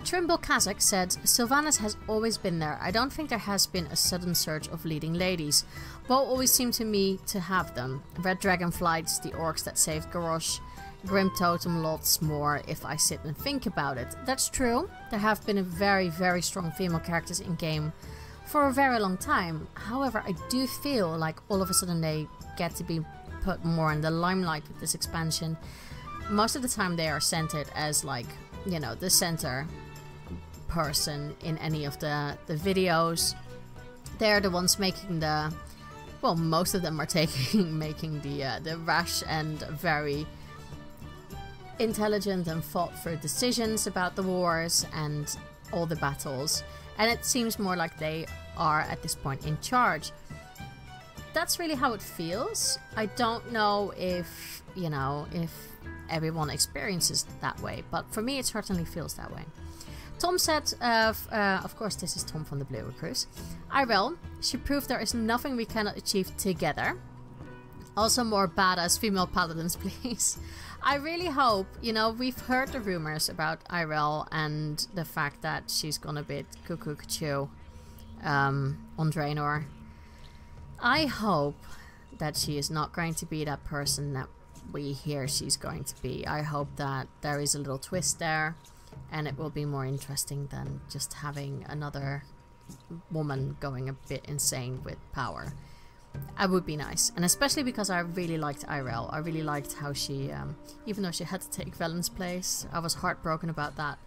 Trimble Kazakh said, Sylvanas has always been there. I don't think there has been a sudden surge of leading ladies. Both always seem to me to have them. Red Dragonflights, the orcs that saved Garrosh, Grim Totem, lots more if I sit and think about it. That's true. There have been a very, very strong female characters in game for a very long time. However, I do feel like all of a sudden they get to be put more in the limelight with this expansion. Most of the time they are centered as the center person in any of the videos. They're the ones making most of them are making the rash and very intelligent and thought through decisions about the wars and all the battles, and it seems more like they are at this point in charge. That's really how it feels. I don't know if everyone experiences it that way, but for me it certainly feels that way. Tom said, of course this is Tom from the Blue Recruits, Irel, she proved there is nothing we cannot achieve together. Also more badass female paladins, please. I really hope, you know, we've heard the rumors about Irel and the fact that she's gonna be cuckoo on Draenor. I hope that she is not going to be that person that we hear she's going to be. I hope that there is a little twist there and it will be more interesting than just having another woman going a bit insane with power. It would be nice, and especially because I really liked Irel. I really liked how she, even though she had to take Velen's place, I was heartbroken about that.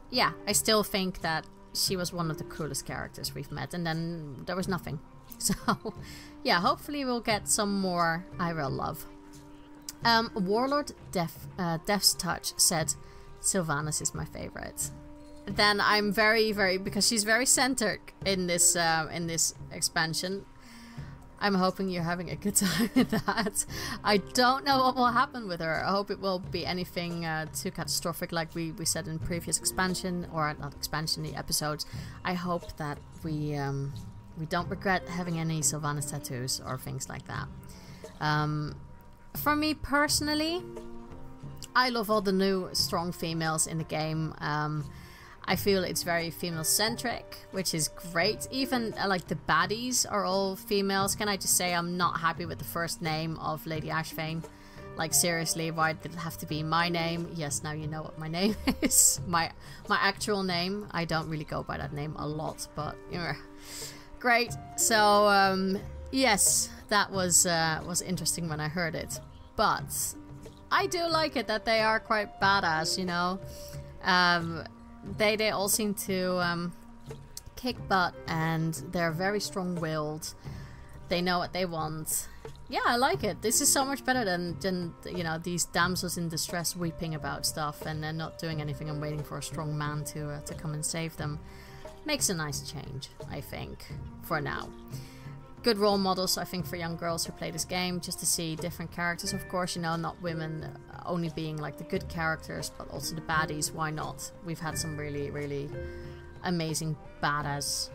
Yeah, I still think that she was one of the coolest characters we've met, and then there was nothing. So, yeah, hopefully we'll get some more Irel love. Warlord Death's Touch said, Sylvanas is my favorite. Then I'm very, because she's very centered in this expansion. I'm hoping you're having a good time with that. I don't know what will happen with her. I hope it won't be anything too catastrophic like we said in previous expansion, or not expansion, the episodes. I hope that we don't regret having any Sylvanas tattoos or things like that. For me personally, I love all the new strong females in the game. I feel it's very female-centric, which is great. Even, like, the baddies are all females. Can I just say I'm not happy with the first name of Lady Ashvane? Like, seriously, why did it have to be my name? Yes, now you know what my name is. My actual name. I don't really go by that name a lot, but, you know, great. So, yes, that was interesting when I heard it. But I do like it that they are quite badass, you know? They all seem to kick butt, and they're very strong-willed. They know what they want. Yeah, I like it. This is so much better than you know, these damsels in distress weeping about stuff and then not doing anything and waiting for a strong man to come and save them. Makes a nice change, I think, for now. Good role models, I think, for young girls who play this game, just to see different characters, of course, you know, not women only being like the good characters, but also the baddies. Why not? We've had some really amazing badass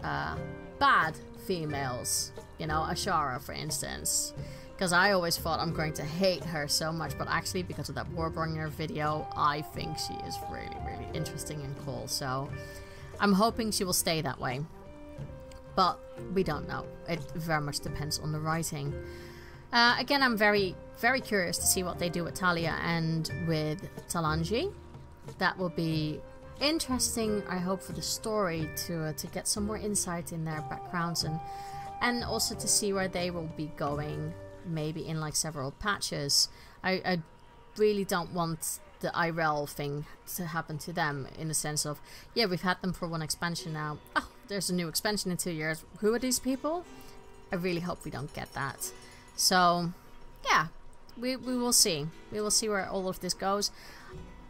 bad females, you know, Ashara, for instance, because I always thought I'm going to hate her so much, but actually because of that warbringer video, I think she is really interesting and cool. So I'm hoping she will stay that way. But we don't know. It very much depends on the writing. Again, I'm very curious to see what they do with Talia and with Talanji. That will be interesting, I hope, for the story to get some more insight in their backgrounds and also to see where they will be going, maybe in like several patches. I really don't want the Irel thing to happen to them, in the sense of, yeah, we've had them for one expansion now. Oh, there's a new expansion in 2 years. Who are these people? I really hope we don't get that. So, yeah, we will see. We will see where all of this goes.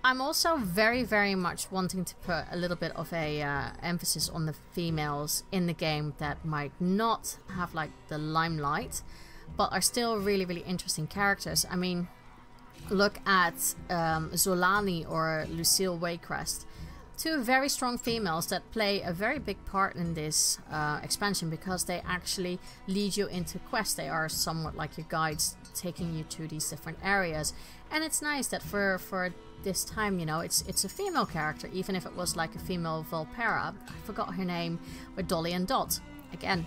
I'm also very much wanting to put a little bit of a emphasis on the females in the game that might not have like the limelight, but are still really interesting characters. I mean, look at Zolani or Lucille Waycrest. Two very strong females that play a very big part in this expansion, because they actually lead you into quests. They are somewhat like your guides, taking you to these different areas. And it's nice that for this time, you know, it's a female character, even if it was like a female Volpera. I forgot her name, with Dolly and Dot. Again,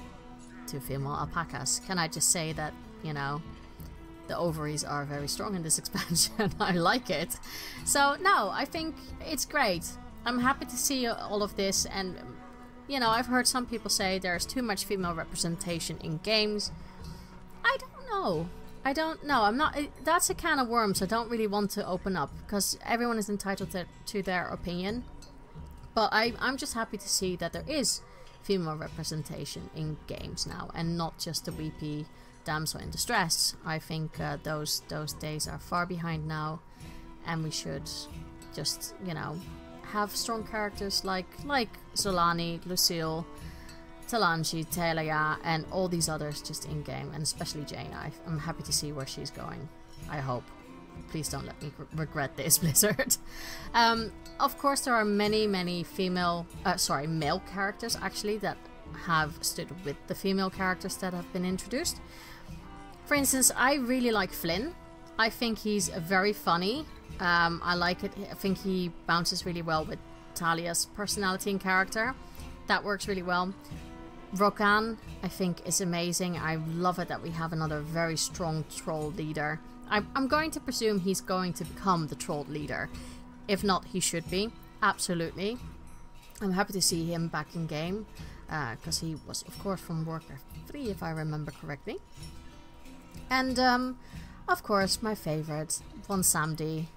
two female alpacas. Can I just say that, you know, the ovaries are very strong in this expansion. I like it. So, no, I think it's great. I'm happy to see all of this, and, you know, I've heard some people say there's too much female representation in games. I don't know. I'm not... That's a can of worms I don't really want to open up, because everyone is entitled to their opinion. But I'm just happy to see that there is female representation in games now, and not just the weepy damsel in distress. I think those days are far behind now, and we should just, you know, have strong characters like Zolani, Lucille, Talanji, Talia, and all these others just in game, and especially Jaina. I'm happy to see where she's going. I hope. Please don't let me regret this, Blizzard. Of course, there are many male characters actually that have stood with the female characters that have been introduced. For instance, I really like Flynn. I think he's very funny. I like it. I think he bounces really well with Talia's personality and character. That works really well. Rokan, I think, is amazing. I love it that we have another very strong troll leader. I'm going to presume he's going to become the troll leader. If not, he should be. Absolutely. I'm happy to see him back in game. Because he was, of course, from Warcraft 3, if I remember correctly. And, of course, my favorite, Von Samdi.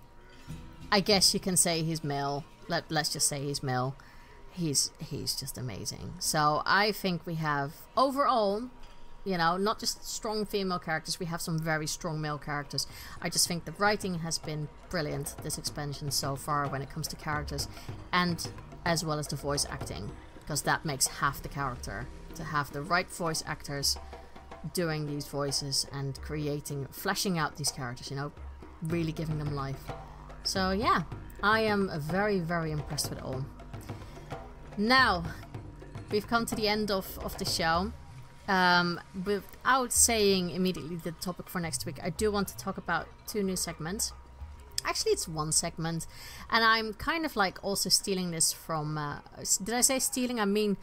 I guess you can say he's male. Let's just say he's male. He's just amazing. So I think we have, overall, you know, not just strong female characters, we have some very strong male characters. I just think the writing has been brilliant this expansion so far when it comes to characters, and as well as the voice acting, because that makes half the character. To have the right voice actors doing these voices and fleshing out these characters, you know, really giving them life. So yeah, I am very, very impressed with it all. Now, we've come to the end of the show. Without saying immediately the topic for next week, I do want to talk about 2 new segments. Actually, it's 1 segment, and I'm kind of like also stealing this from... did I say stealing? I mean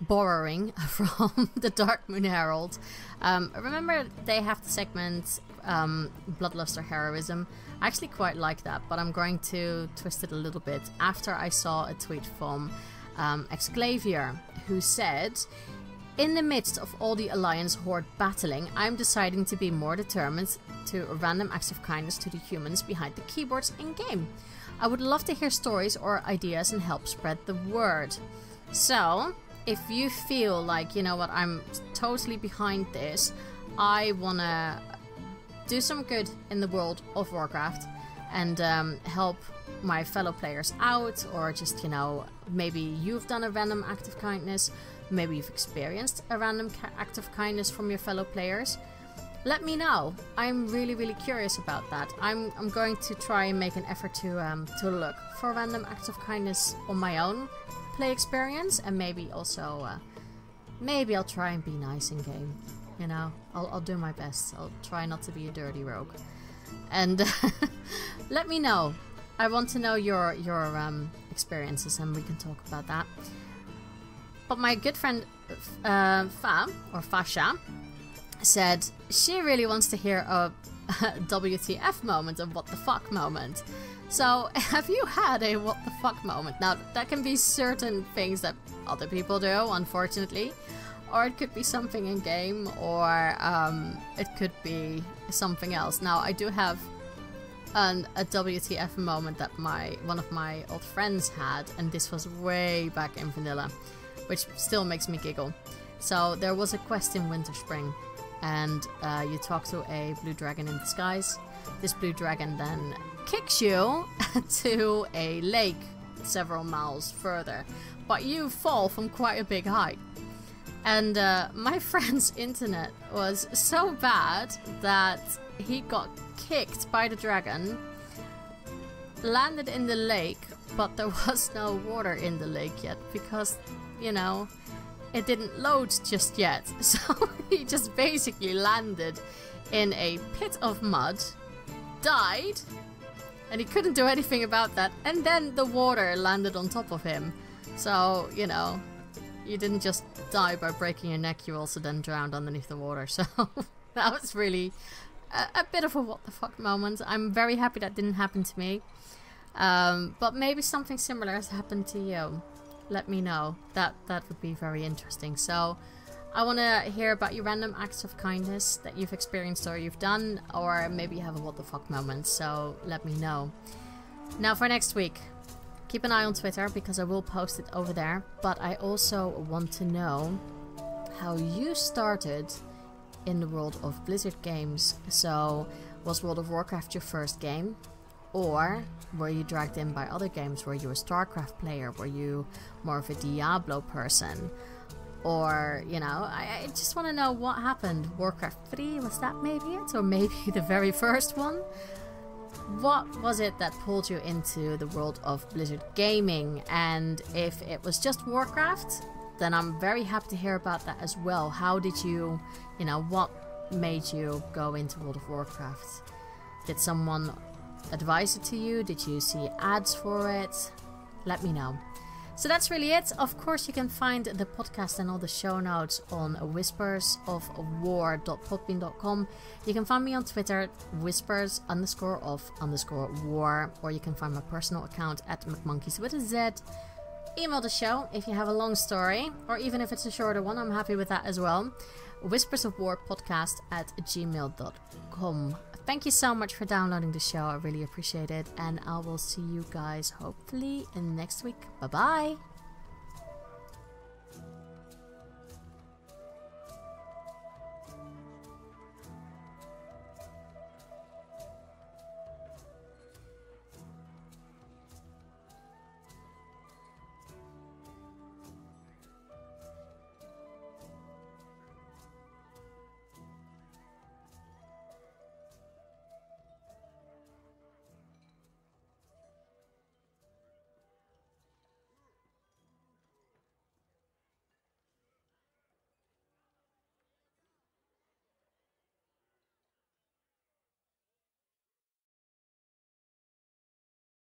borrowing from the Dark Moon Herald. Remember, they have the segment Bloodlust or Heroism. I actually quite like that, but I'm going to twist it a little bit after I saw a tweet from Exclavier, who said, "In the midst of all the Alliance Horde battling, I'm deciding to be more determined to random acts of kindness to the humans behind the keyboards in-game. I would love to hear stories or ideas and help spread the word." So, if you feel like, you know what, I'm totally behind this, I wanna do some good in the world of Warcraft and help my fellow players out, or just, you know, maybe you've done a random act of kindness, maybe you've experienced a random act of kindness from your fellow players, let me know. I'm really, really curious about that. I'm going to try and make an effort to look for random acts of kindness on my own play experience, and maybe also maybe I'll try and be nice in game. You know, I'll do my best. I'll try not to be a dirty rogue. And let me know. I want to know your experiences, and we can talk about that. But my good friend Fasha said she really wants to hear a WTF moment, a what the fuck moment. So, have you had a what the fuck moment? Now, that can be certain things that other people do, unfortunately. Or it could be something in game, or it could be something else. Now, I do have a WTF moment that one of my old friends had, and this was way back in vanilla, which still makes me giggle. So there was a quest in Winter Spring, and you talk to a blue dragon in disguise. This blue dragon then kicks you to a lake several miles further, but you fall from quite a big height. And my friend's internet was so bad that he got kicked by the dragon, landed in the lake, but there was no water in the lake yet because, you know, it didn't load just yet. So he just basically landed in a pit of mud, died, and he couldn't do anything about that, and then the water landed on top of him. So, you know, you didn't just die by breaking your neck, you also then drowned underneath the water. So that was really a bit of a what the fuck moment. I'm very happy that didn't happen to me. But maybe something similar has happened to you. Let me know. That would be very interesting. So I want to hear about your random acts of kindness that you've experienced or you've done, or maybe you have a what the fuck moment, so let me know. Now for next week, keep an eye on Twitter because I will post it over there, but I also want to know how you started in the world of Blizzard games. So was World of Warcraft your first game? Or were you dragged in by other games? Were you a StarCraft player? Were you more of a Diablo person? Or, you know, I just want to know what happened. Warcraft 3, was that maybe it? Or maybe the very first one? What was it that pulled you into the world of Blizzard gaming? And if it was just Warcraft, then I'm very happy to hear about that as well. How did you, you know, what made you go into World of Warcraft? Did someone advise it to you? Did you see ads for it? Let me know. So that's really it. Of course, you can find the podcast and all the show notes on whispersofwar.podbean.com. You can find me on Twitter, whispers_of_war, or you can find my personal account at McMonkeys with a Z. Email the show if you have a long story, or even if it's a shorter one, I'm happy with that as well. whispersofwarpodcast@gmail.com. Thank you so much for downloading the show. I really appreciate it. And I will see you guys hopefully in next week. Bye bye.